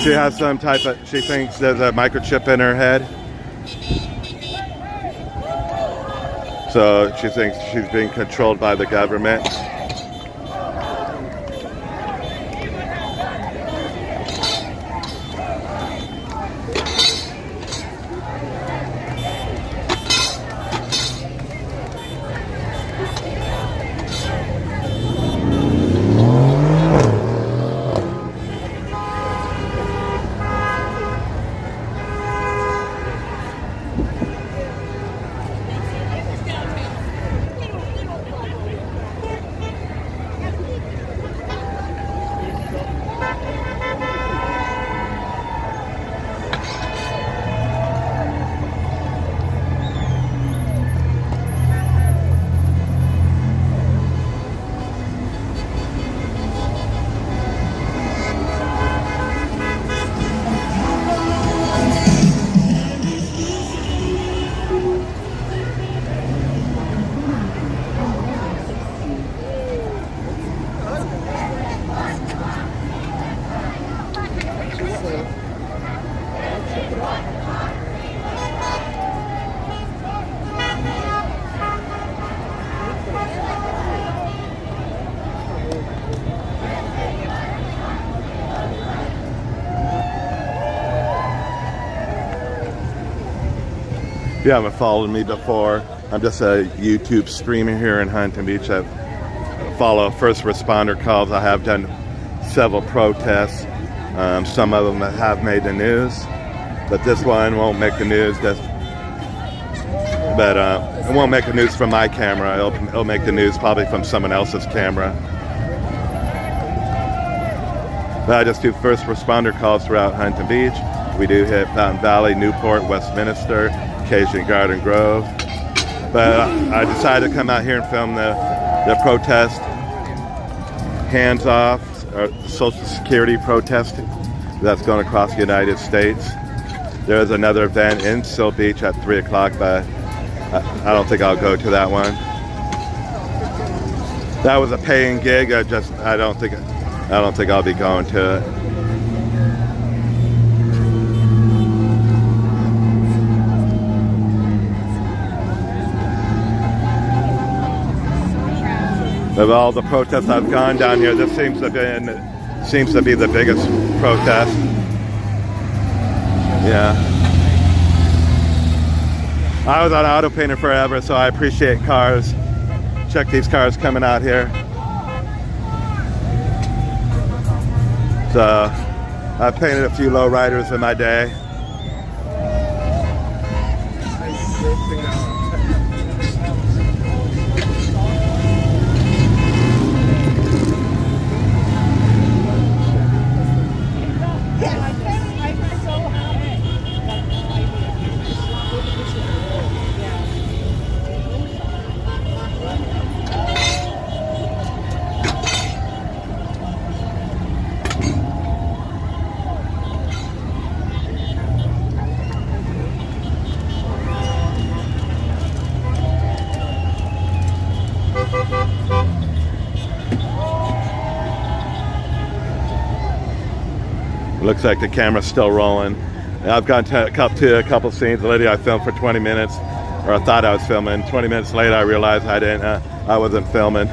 she has some type of, she thinks there's a microchip in her head. So she thinks she's being controlled by the government. If you haven't followed me before, I'm just a YouTube streamer here in Huntington Beach. I follow first responder calls. I have done several protests. Some of them have made the news, but this one won't make the news. It won't make the news from my camera. It'll make the news probably from someone else's camera. But I just do first responder calls throughout Huntington Beach. We do hit Fountain Valley, Newport, Westminster, occasionally Garden Grove. But I decided to come out here and film the protest, hands off, Social Security protest that's going across the United States. There's another event in Seal Beach at 3 o'clock, but I don't think I'll go to that one. That was a paying gig. I don't think I'll be going to it. Of all the protests I've gone down here, this seems to be the biggest protest. Yeah. I was an auto painter forever, so I appreciate cars. Check these cars coming out here. So I've painted a few lowriders in my day. Looks like the camera's still rolling. I've gone to a couple scenes. The lady I filmed for 20 minutes, or I thought I was filming. 20 minutes later, I realized I wasn't filming.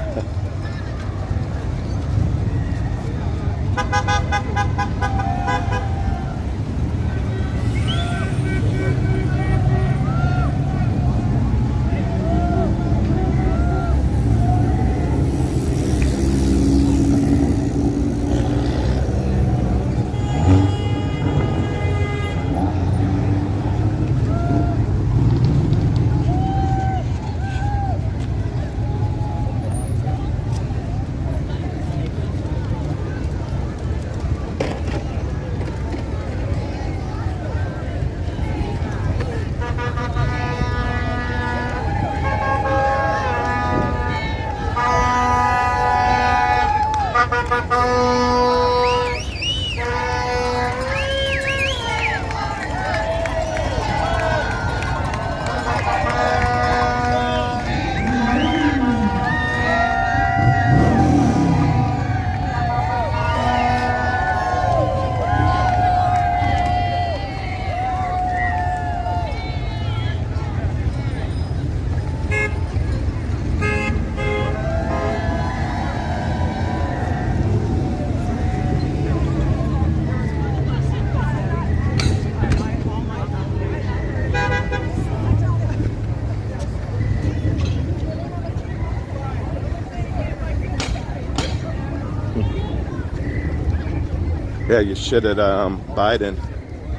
Yeah, you should at Biden.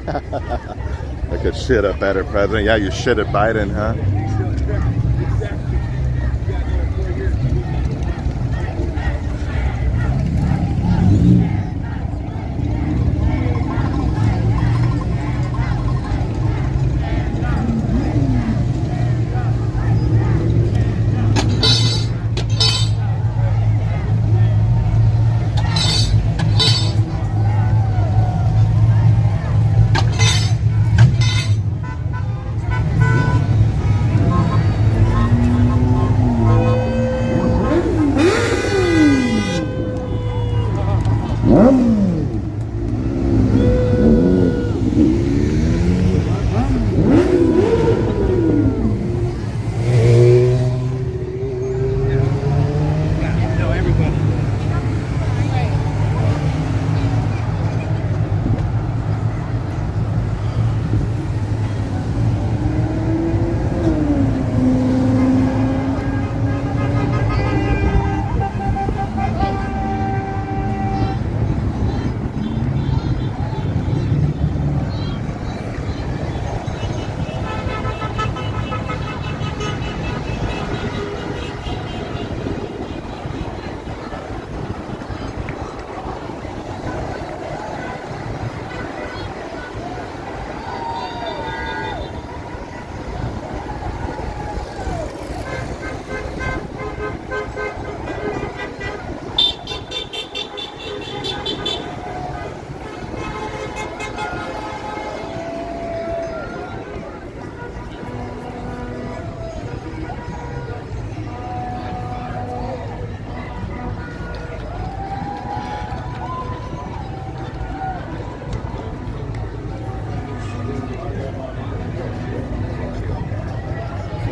I could shit a better president. Yeah, you shit at Biden, huh?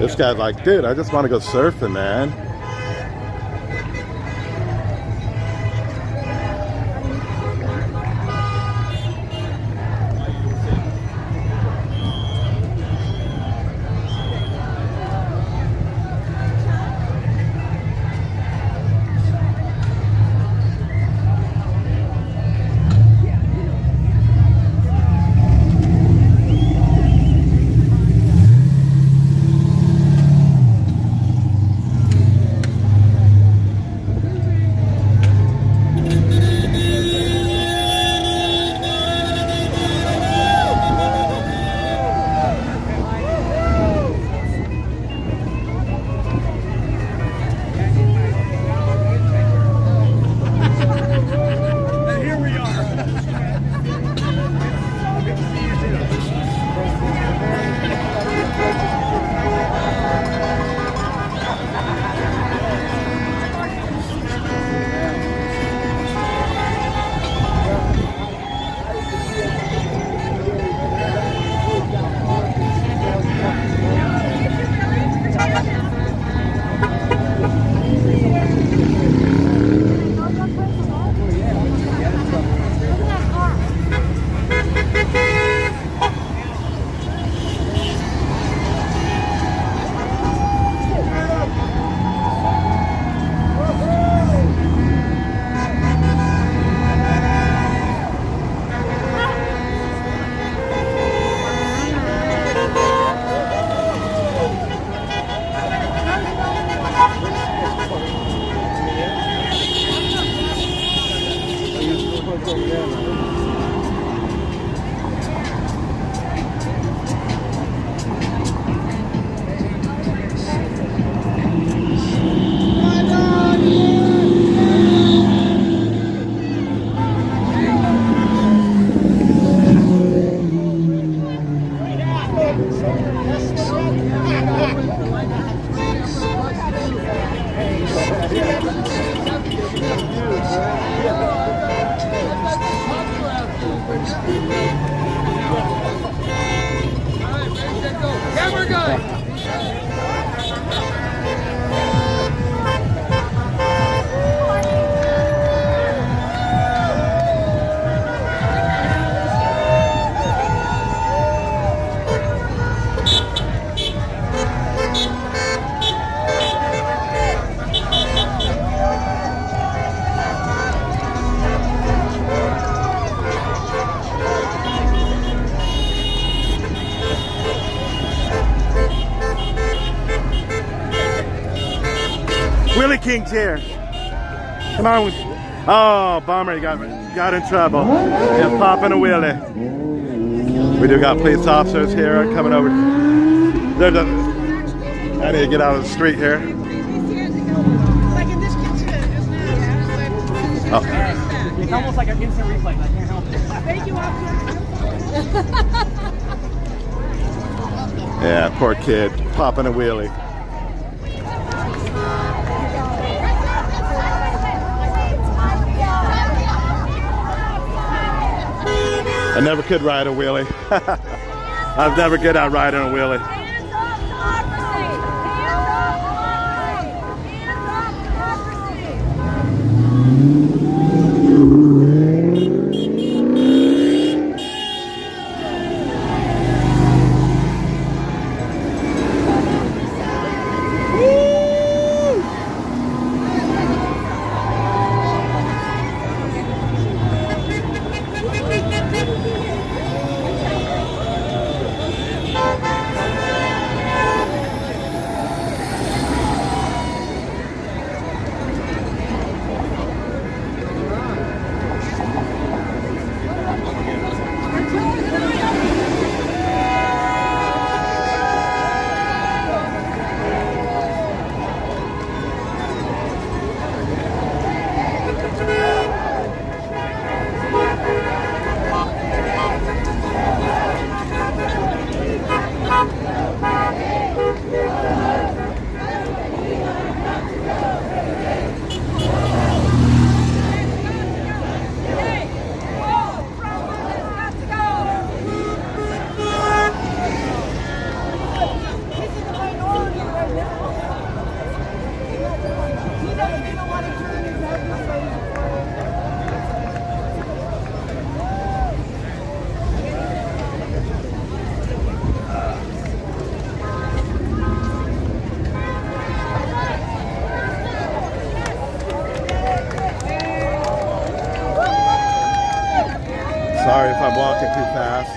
This guy's like, dude, I just want to go surfing, man. Willie King's here. Come on. Oh, bummer. He got in trouble. Yeah, popping a wheelie. We do got police officers here coming over. I need to get out of the street here. Like in this kitchen, isn't it? Oh. It's almost like an instant reflex. I can't help it. Thank you, officer. Yeah, poor kid. Popping a wheelie. I never could ride a wheelie. I was never good at riding a wheelie. Hands off democracy! Hands off democracy! Hands off democracy! Sorry if I'm walking too fast.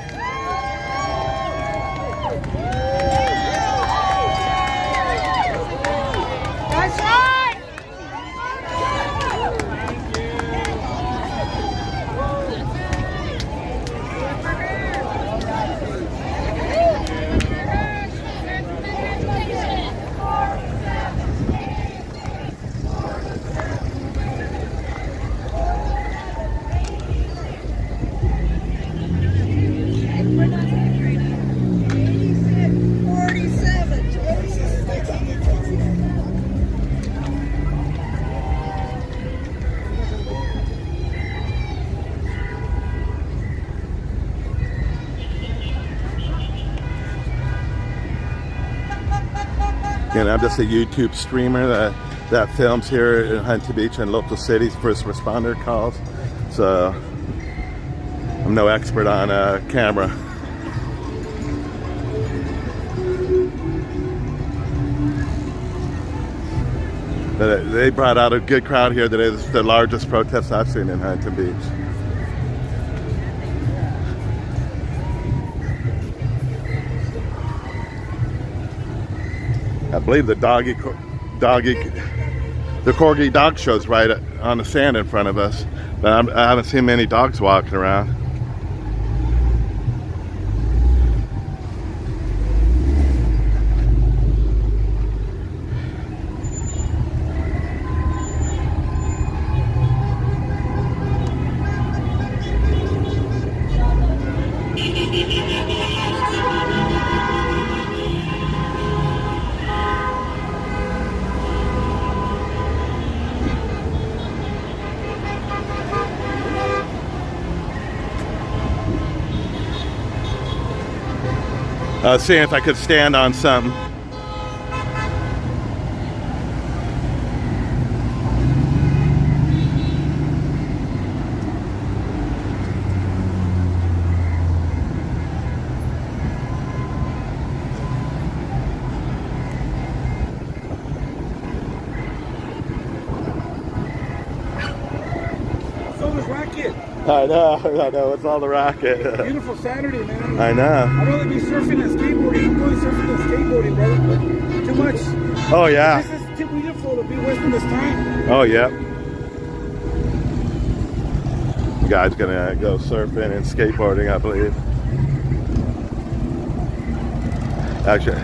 That's right! Again, I'm just a YouTube streamer that films here in Huntington Beach and local cities, first responder calls. So I'm no expert on camera. But they brought out a good crowd here today. This is the largest protest I've seen in Huntington Beach. I believe the Corgi dog show's right on the sand in front of us, but I haven't seen many dogs walking around. Seeing if I could stand on something. So was Rocket. I know, it's all the racket. Beautiful Saturday, man. I know. I'd rather be surfing than skateboarding. I'm going surfing than skateboarding, brother. Too much. Oh yeah. This is too beautiful to be worse than this time. Oh, yeah. The guy's gonna go surfing and skateboarding, I believe. Actually,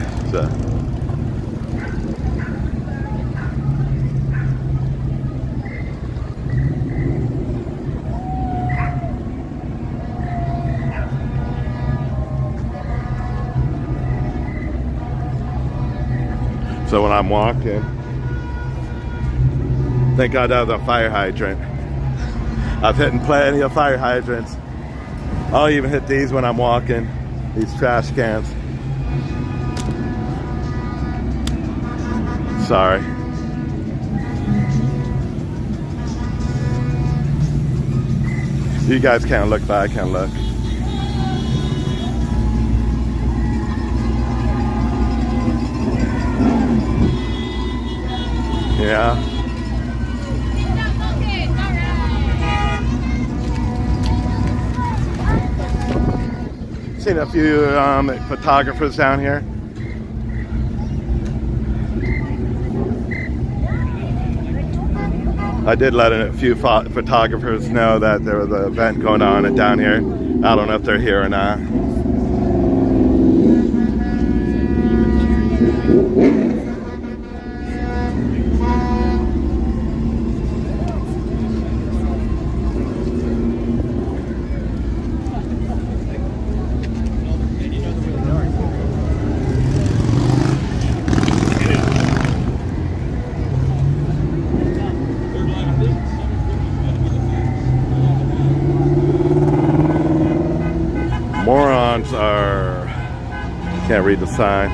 so when I'm walking, thank God that was a fire hydrant. I've hit plenty of fire hydrants. I'll even hit these when I'm walking, these trash cans. Sorry. You guys can't look, but I can look. Yeah. Seen a few photographers down here. I did let a few photographers know that there was an event going on down here. I don't know if they're here or not. Morons are, can't read the sign.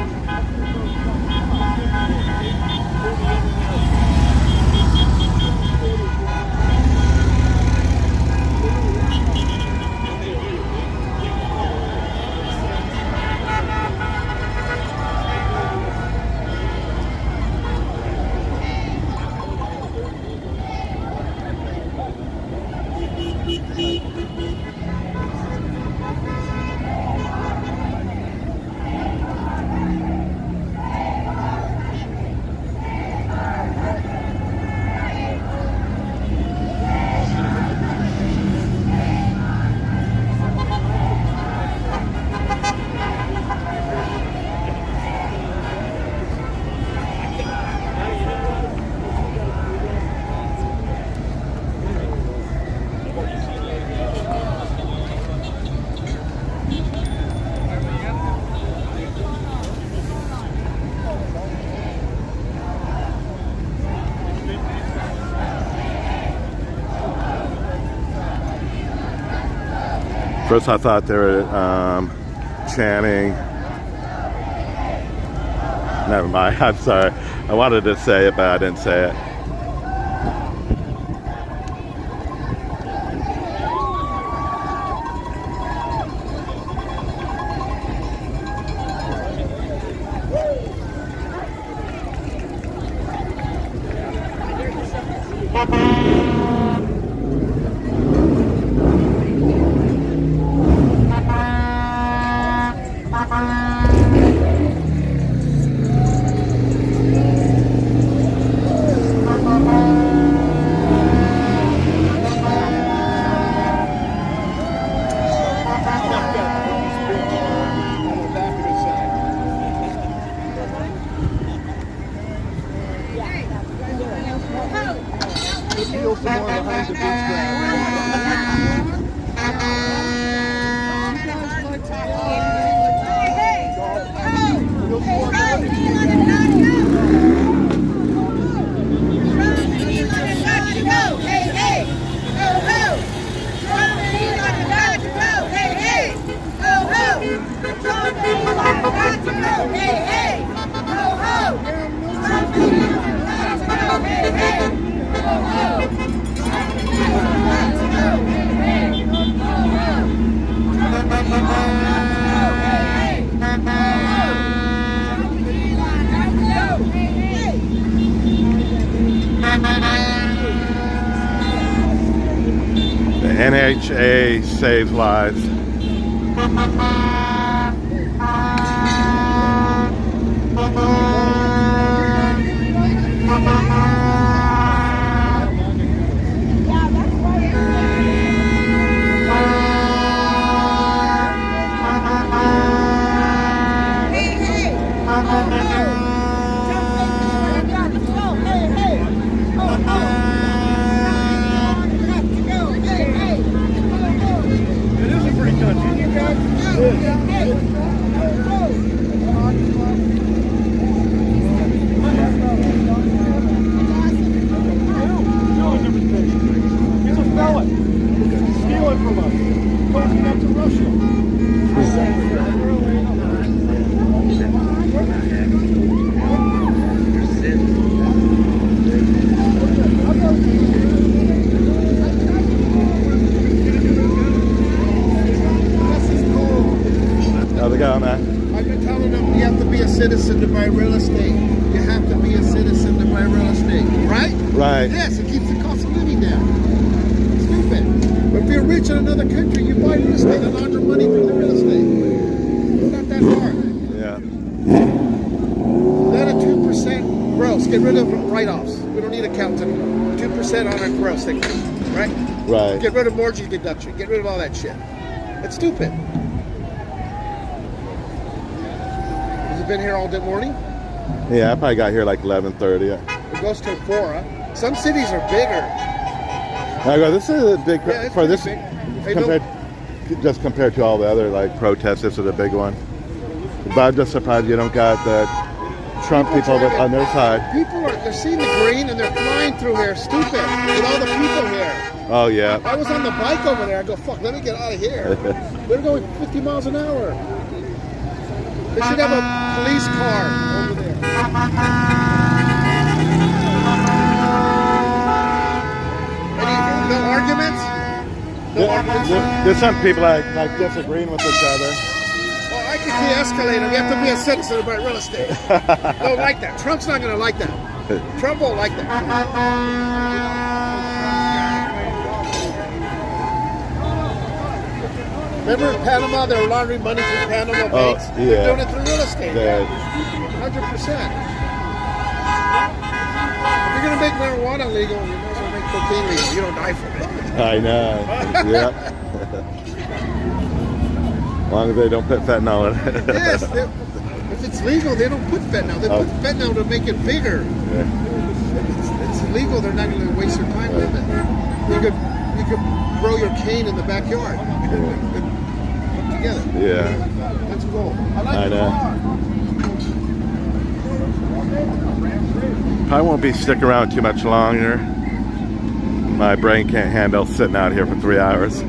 First I thought they were chanting. Never mind, I'm sorry. I wanted to say it, but I didn't say it. Feel some more behind the beach The NHA saves lives. Right. Yes, it keeps the cost of living down. Stupid. But if you're rich in another country, you buy real estate and launder money from the real estate. It's not that hard. Yeah. Let a 2% gross. Get rid of write-offs. We don't need accounts anymore. 2% on our gross thing, right? Right. Get rid of mortgage deduction. Get rid of all that shit. It's stupid. Has it been here all day morning? Yeah, I probably got here like 11:30. It goes till 4. Huh? Some cities are bigger. I go, this is a big Yeah, it's for this pretty big. Hey, compared just compared to all the other like protests. This is a big one. But I'm just surprised you don't got the Trump people on their side. They're seeing the green and they're flying through here, stupid, with all the people here. Oh yeah. I was on the bike over there. I go, fuck, let me get out of here. They're going 50 miles an hour. They should have a police car over there. No arguments? No arguments? There's some people like disagreeing with each other. Well, I can de-escalate them. You have to be a citizen about real estate. Don't like that. Trump's not going to like that. Trump won't like that. Remember in Panama, they were laundering money through Panama banks? Yeah. They're doing it through real estate. Yeah. 100%. If you're going to make marijuana legal, you might as well make cocaine legal. You don't die from it. I know. Yeah. As long as they don't put fentanyl in it. Yes. If it's legal, they don't put fentanyl. They put fentanyl to make it bigger. Yeah. It's legal. They're not going to waste their time with it. You could grow your cane in the backyard. Together. Yeah. That's cool. I know. Probably won't be stick around too much longer. My brain can't handle sitting out here for 3 hours.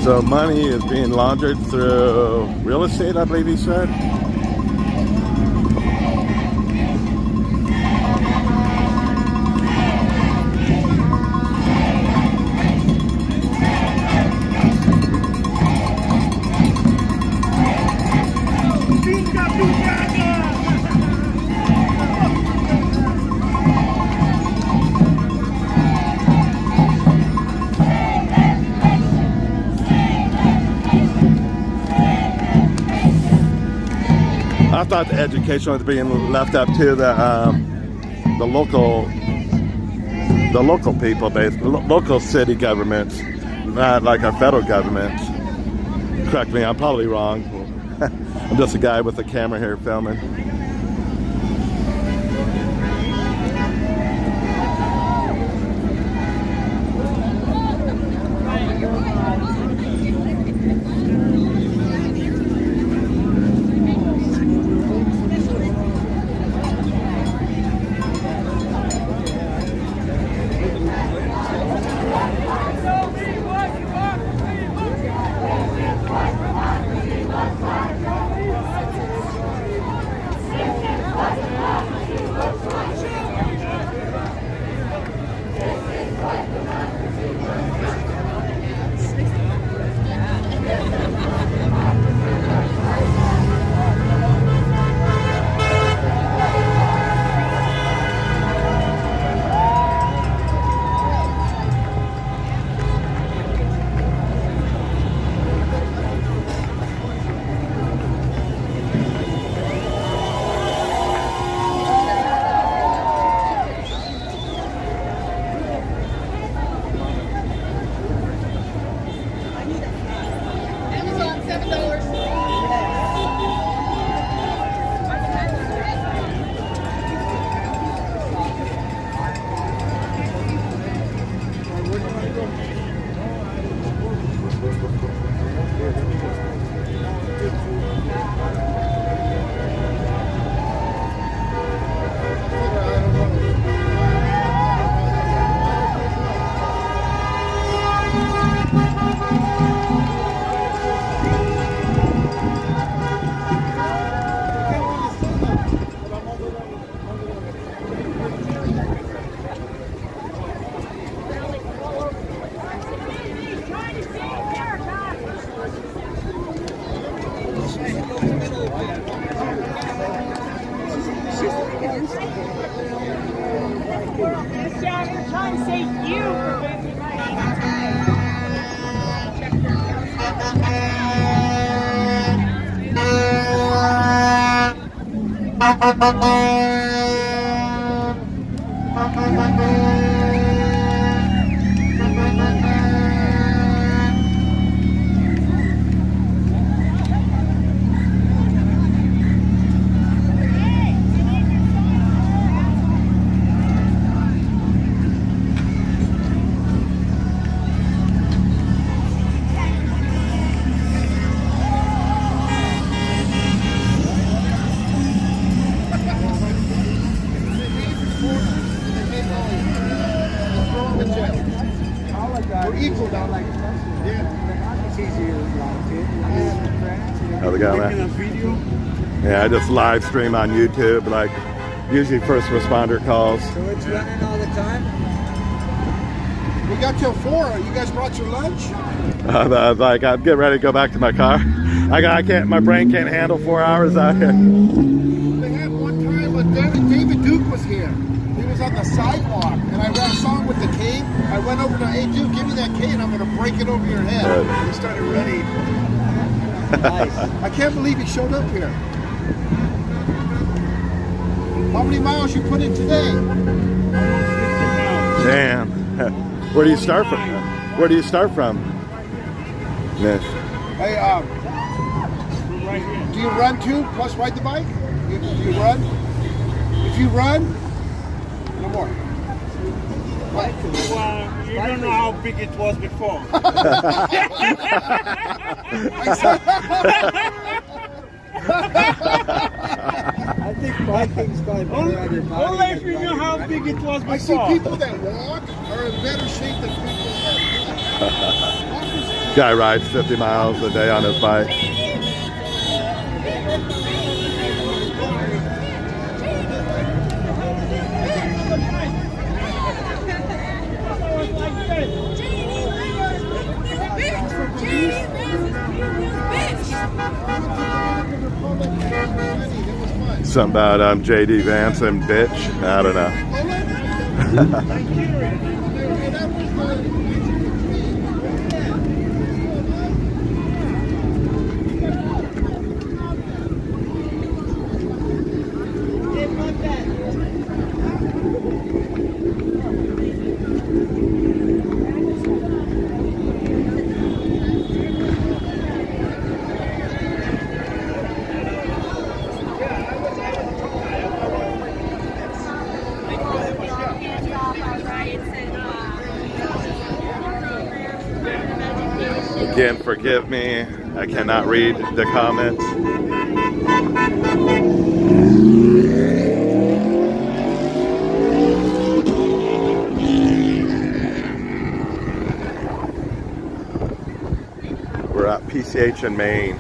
So money is being laundered through real estate, I believe he said. I thought the education was being left up to the local people, basically, local city governments, not like our federal government. Correct me, I'm probably wrong. I'm just a guy with a camera here filming. We're equal now, like, yeah. It's easier. How's it going, man? Yeah, I just live stream on YouTube, like usually first responder calls. So it's running all the time? We got till 4. You guys brought your lunch? Like I'm getting ready to go back to my car. I can't. My brain can't handle 4 hours out here. They had one time when David Duke was here. He was on the sidewalk, and I ran a song with the cane. I went over to, hey Duke, give me that cane. I'm going to break it over your head. And he started running. Nice. I can't believe he showed up here. How many miles you put in today? Damn. Where do you start from? Where do you start from? Yeah. Hey, do you run too, plus ride the bike? Do you run? If you run, no more. Well, you don't know how big it was before. I think biking's probably better on your body. Only if you know how big it was before. I see people that walk are in better shape than people that Guy rides 50 miles a day on his bike. Something about JD Vance and bitch. I don't know. Again, forgive me. I cannot read the comments. We're at PCH in Maine.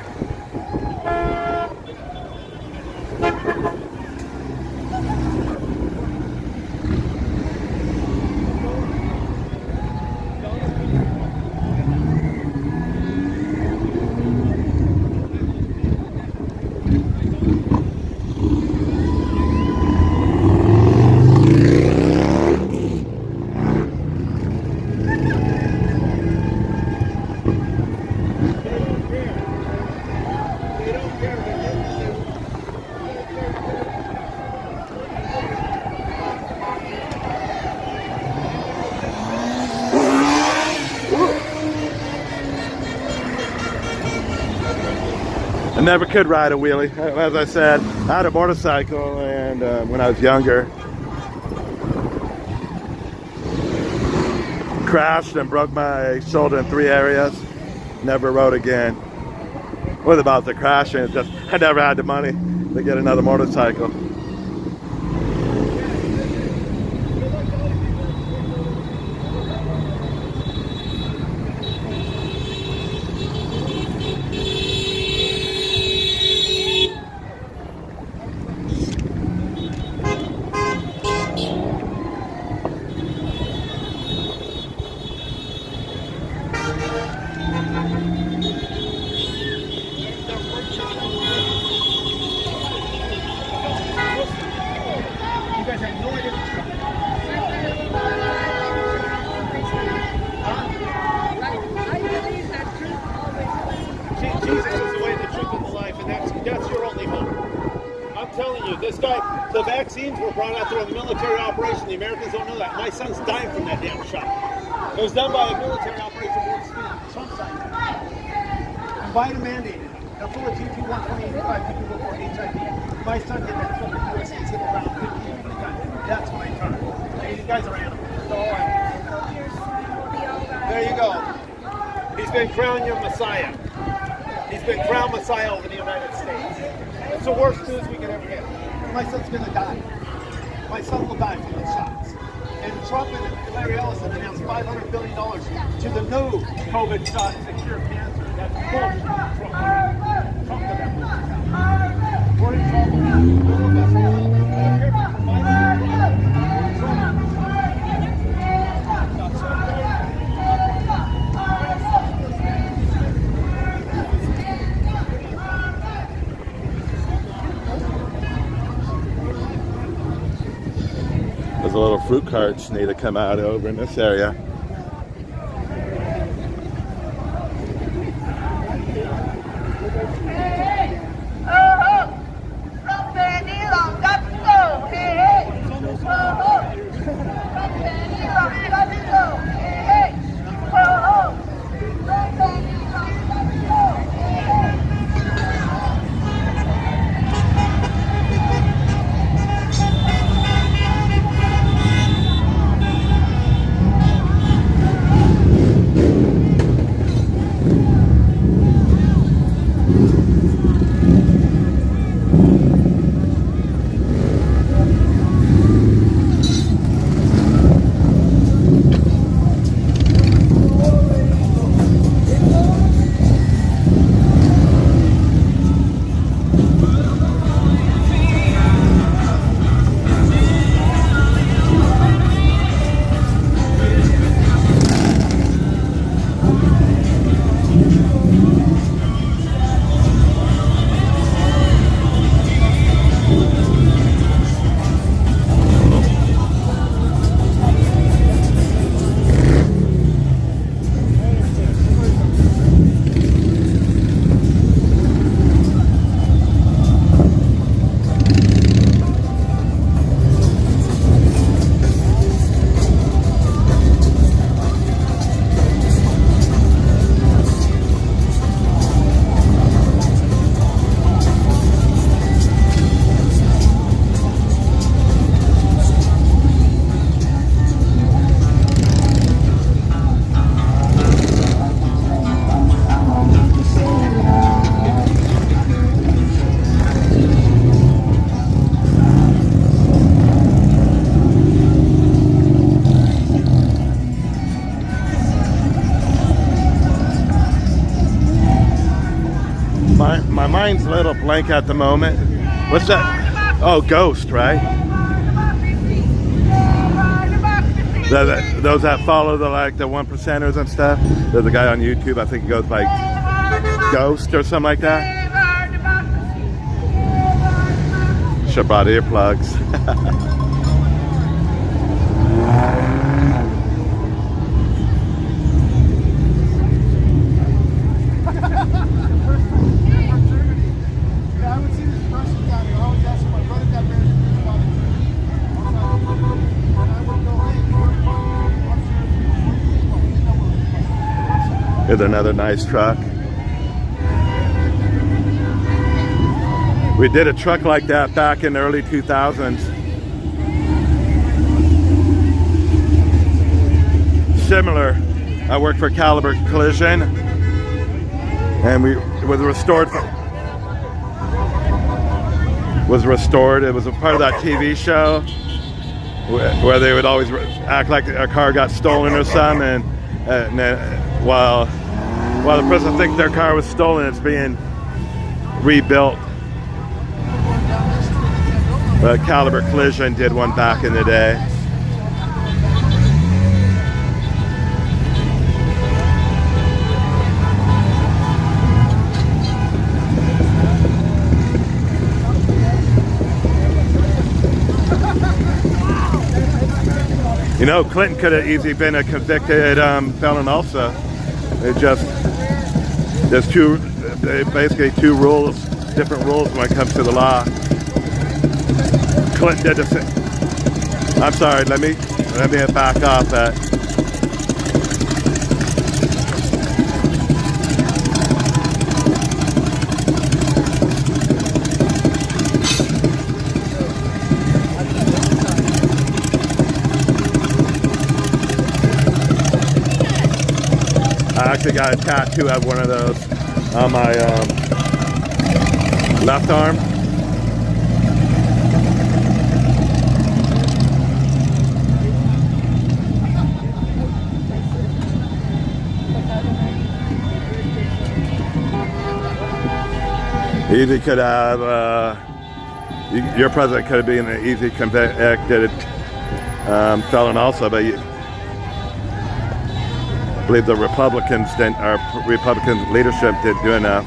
I never could ride a wheelie. As I said, I had a motorcycle, and when I was younger, crashed and broke my shoulder in 3 areas. Never rode again. What about the crashing? It's just I never had the money to get another motorcycle. telling you, this guy, the vaccines were brought out through a military operation. The Americans don't know that. My son's dying from that damn shot. It was done by a military operation. Trump signed it. And Biden mandated it. They're full of GP 125 people for HIV. My son did that stuff in the USA. He's hit around 15 people. That's my turn. These guys are animals. There you go. He's been crowned your Messiah. He's been crowned Messiah over the United States. It's the worst news we could ever get. My son's going to die. My son will die from the shots. And Trump and Larry Ellis have announced $500 billion to the new COVID shot to cure cancer. That's bullshit. Trump did that bullshit. We're in trouble. There's a little fruit carts need to come out over in this area. My mind's a little blank at the moment. What's that? Oh, Ghost, right? Those that follow the one percenters and stuff. There's a guy on YouTube, I think he goes by Ghost or something like that. Should have brought earplugs. Here's another nice truck. We did a truck like that back in the early 2000s. Similar. I worked for Caliber Collision, and it was restored. It was a part of that TV show where they would always act like a car got stolen or something, and then while the person thinks their car was stolen, it's being rebuilt. But Caliber Collision did one back in the day. You know, Clinton could have easily been a convicted felon also. There's basically two rules, different rules when it comes to the law. Clinton did the same. I'm sorry. Let me back off that. I actually got a tattoo of one of those on my left arm. Easy could have, your president could have been an easy convicted felon also, but I believe the Republican leadership didn't do enough.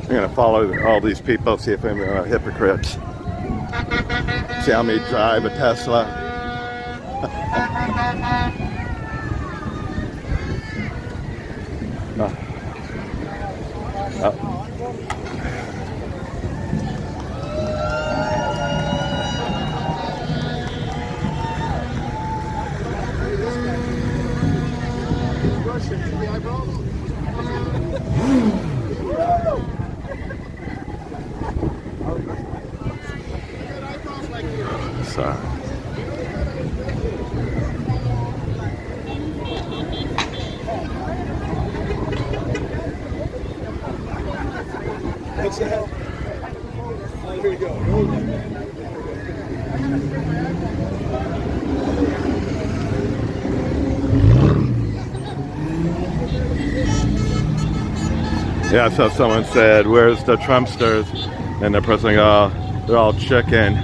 I'm gonna follow all these people, see if I'm hypocrites. See how many drive a Tesla. What's the hell? Oh, here we go. Yeah, so someone said, where's the Trumpsters? And the person goes, oh, they're all chicken.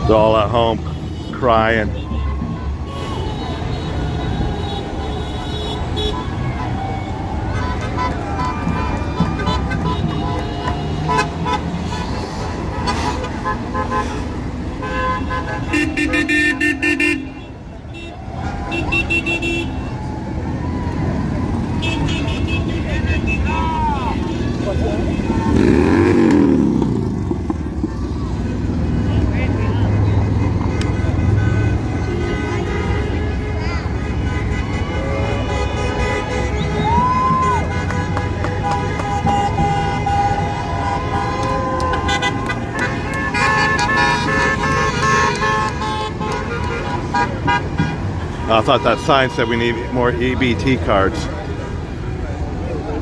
They're all at home crying. I thought that sign said we need more EBT cards.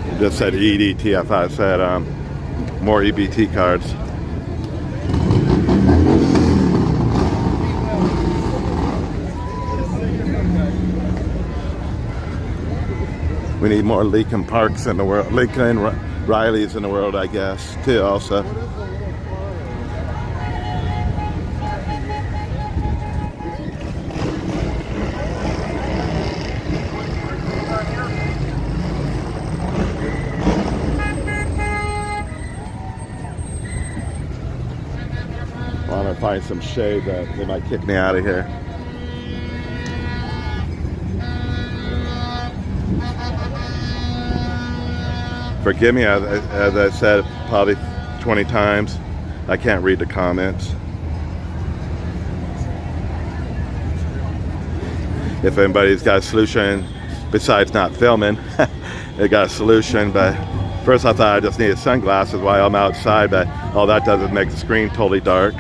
It just said EDT. I thought it said more EBT cards. We need more Lincoln Parks in the world. Lincoln Rileys in the world, I guess, too, also. I want to find some shade that they might kick me out of here. Forgive me, as I said probably 20 times, I can't read the comments. If anybody's got a solution besides not filming, they got a solution, but first I thought I just needed sunglasses while I'm outside, but all that does is make the screen totally dark.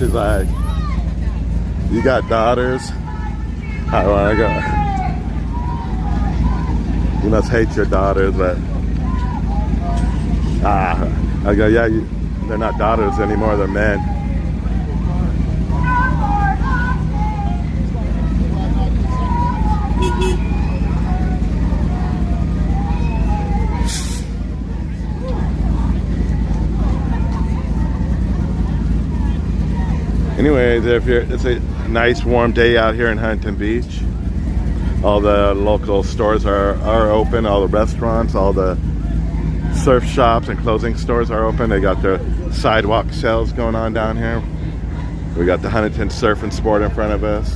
She's like, you got daughters? I wanna go. You must hate your daughters, but I go, yeah, they're not daughters anymore, they're men. Anyways, it's a nice warm day out here in Huntington Beach. All the local stores are open, all the restaurants, all the surf shops and clothing stores are open. They got their sidewalk sales going on down here. We got the Huntington Surf and Sport in front of us.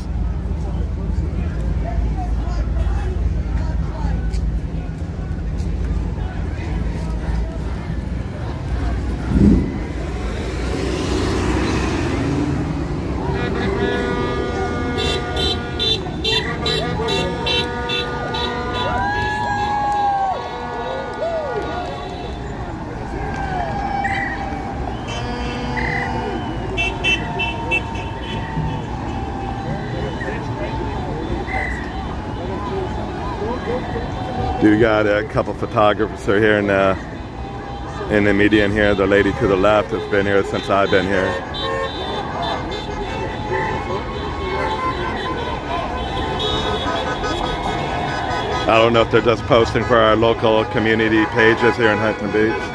We got a couple photographers here in the median here. The lady to the left has been here since I've been here. I don't know if they're just posting for our local community pages here in Huntington Beach.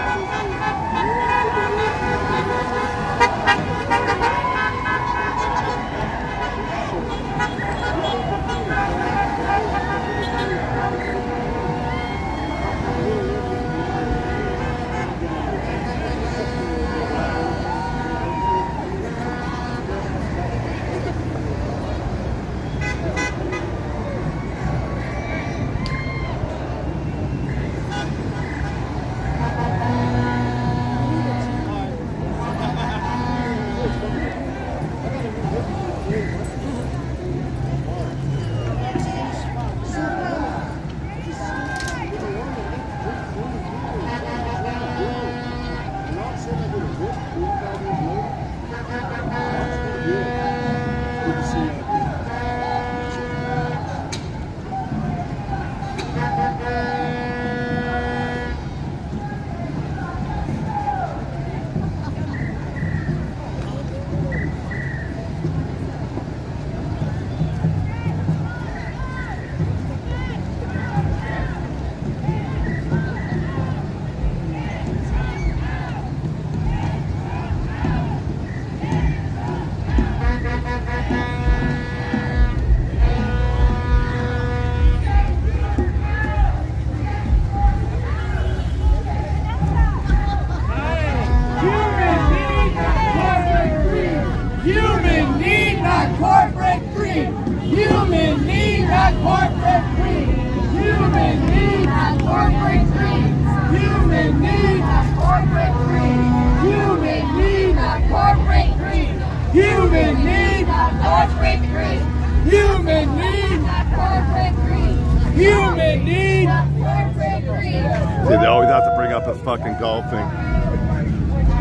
See, they always have to bring up his fucking golfing.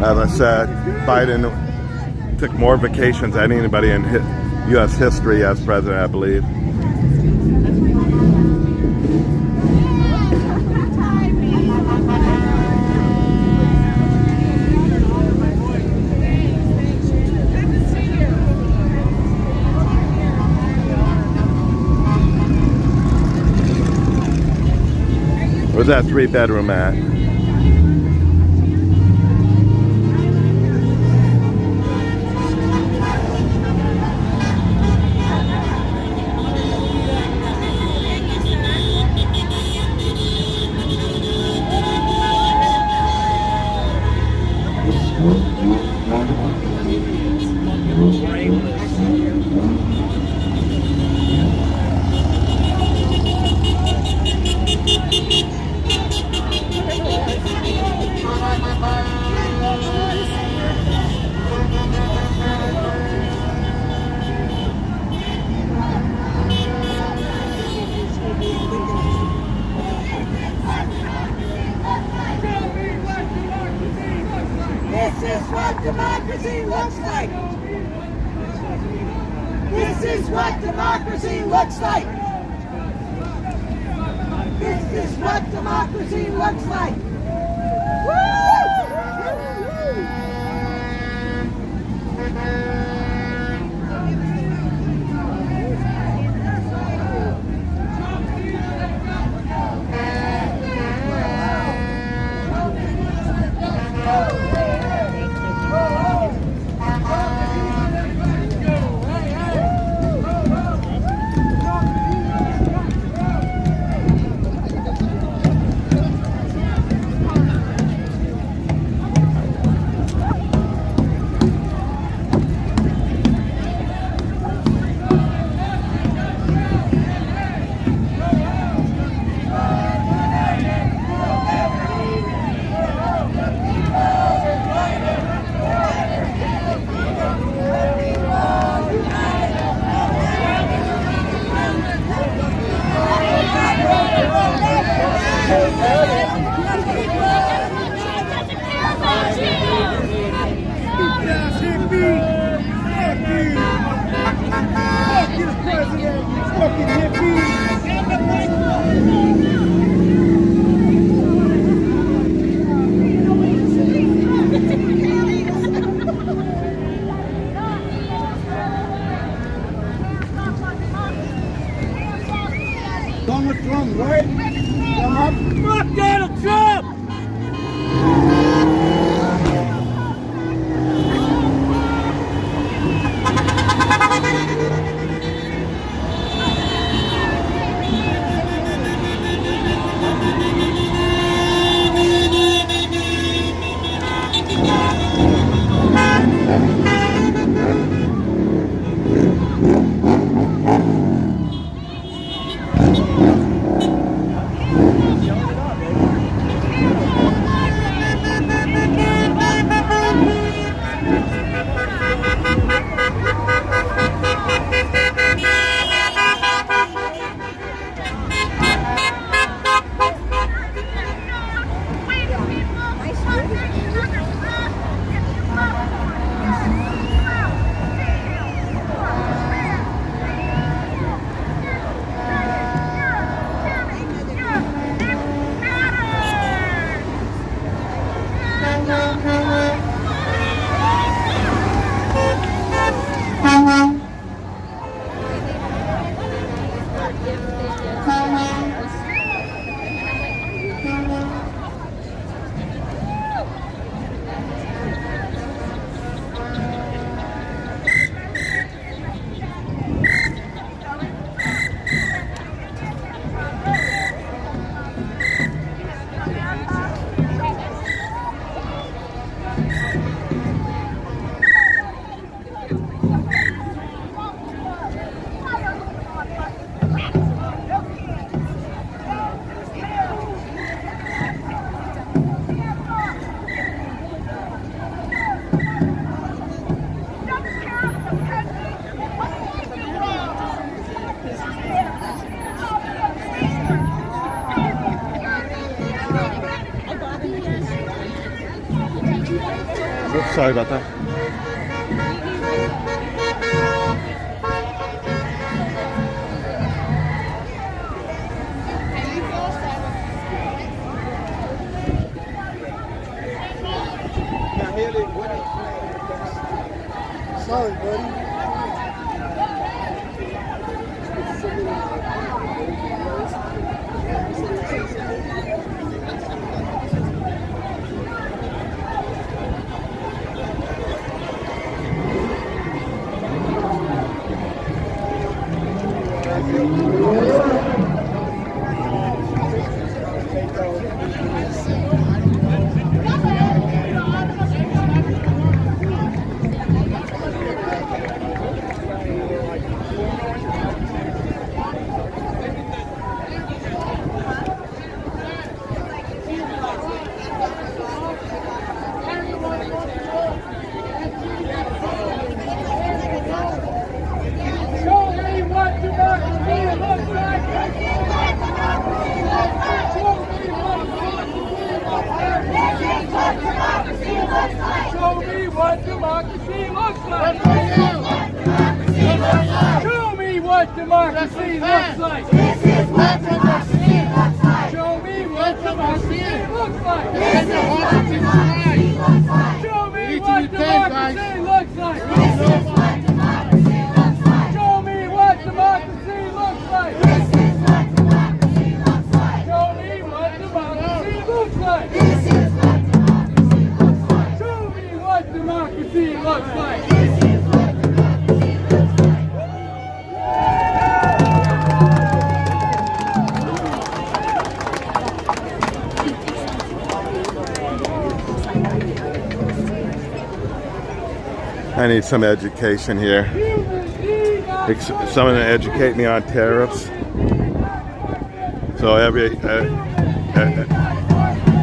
As I said, Biden took more vacations than anybody in U.S. history as president, I believe. Where's that 3-bedroom at? This is what democracy looks like. This is what democracy looks like. This is what democracy looks like. Donald Trump, right? Fuck Donald Trump! Oops, sorry about that. Sorry, buddy. Show me what democracy looks like. democracy looks like. This is what democracy looks like. Show me what democracy looks like. This is what democracy looks like. Show me what democracy looks like. This is what democracy looks like. Show me what democracy looks like. This is what democracy looks like. Show me what democracy looks like. This is what democracy looks like. Show me what democracy looks like. This is what democracy looks like. I need some education here. Someone to educate me on tariffs. So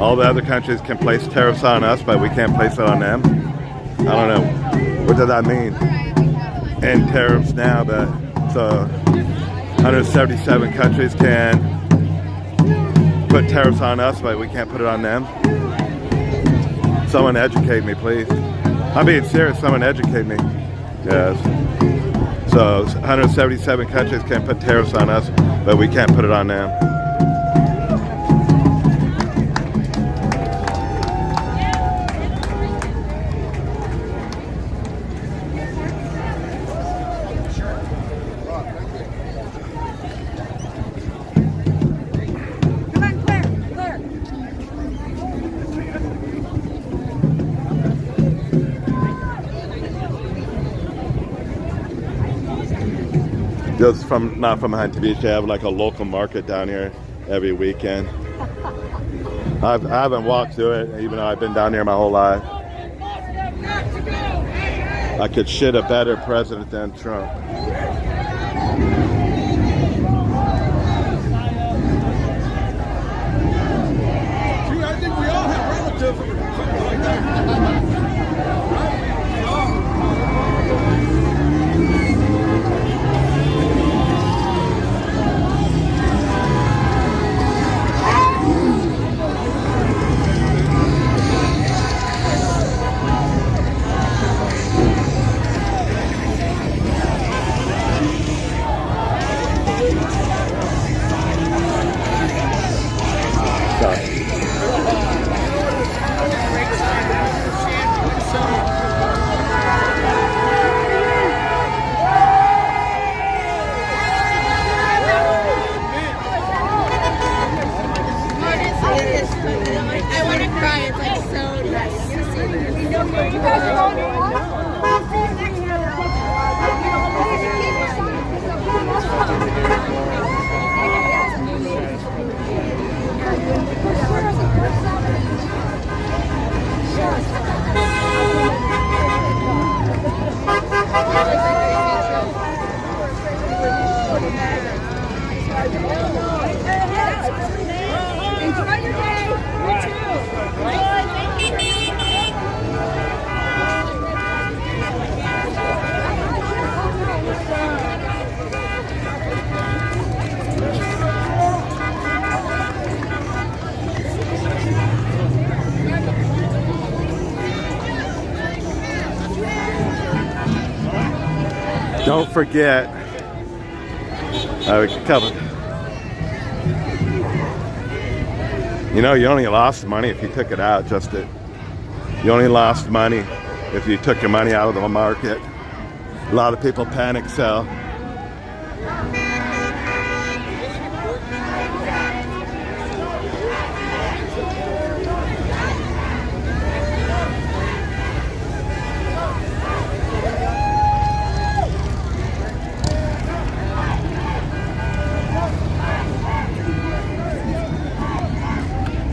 all the other countries can place tariffs on us, but we can't place it on them. I don't know. What does that mean? And tariffs now, but so 177 countries can put tariffs on us, but we can't put it on them. Someone educate me, please. I'm being serious. Someone educate me. Yes. So 177 countries can put tariffs on us, but we can't put it on them. Just not from Huntington Beach. They have like a local market down here every weekend. I haven't walked through it, even though I've been down here my whole life. I could shit a better president than Trump. I think we all have relatives like that. Don't forget, you know, you only lost money if you took it out. You only lost money if you took your money out of the market. A lot of people panic sell.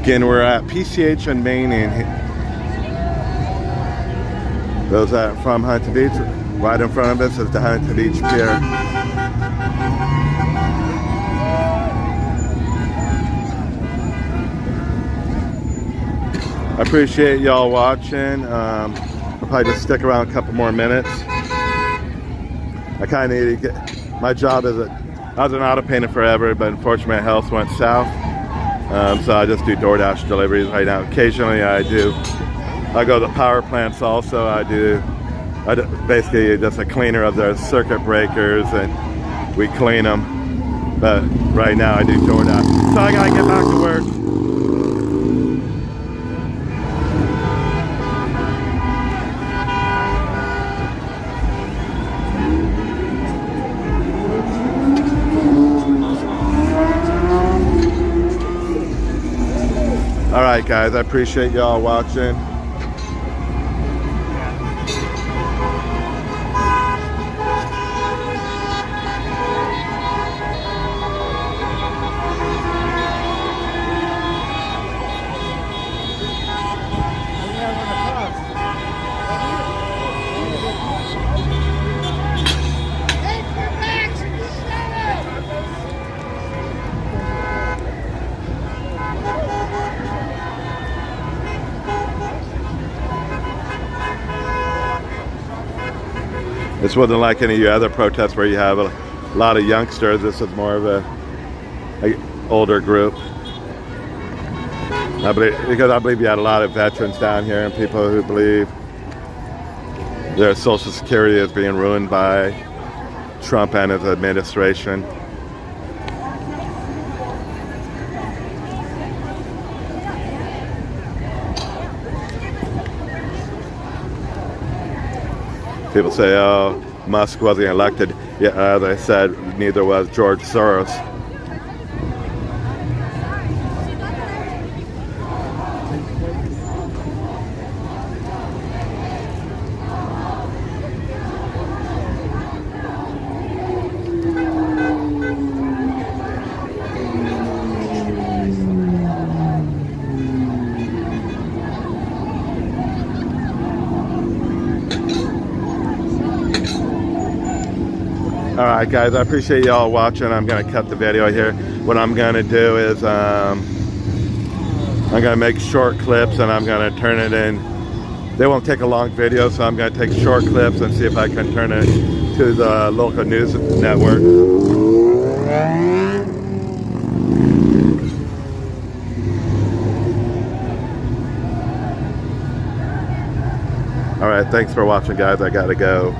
Again, we're at PCH and Main, and those that from Huntington Beach, right in front of us is the Huntington Beach Pier. I appreciate y'all watching. I'll probably just stick around a couple more minutes. I kind of need to get, my job is I was an auto painter forever, but unfortunately my health went south. So I just do DoorDash deliveries right now. Occasionally I go to power plants also. I do basically just a cleaner of their circuit breakers and we clean them. But right now I do DoorDash. So I gotta get back to work. All right, guys, I appreciate y'all watching. This wasn't like any of your other protests where you have a lot of youngsters. This is more of a older group. Because I believe you had a lot of veterans down here and people who believe their Social Security is being ruined by Trump and his administration. People say, oh, Musk wasn't elected. Yeah, as I said, neither was George Soros. Alright guys, I appreciate y'all watching. I'm going to cut the video here. What I'm going to do is I'm going to make short clips and I'm going to turn it in. They won't take a long video, so I'm going to take short clips and see if I can turn it to the local news network. Alright, thanks for watching guys. I got to go.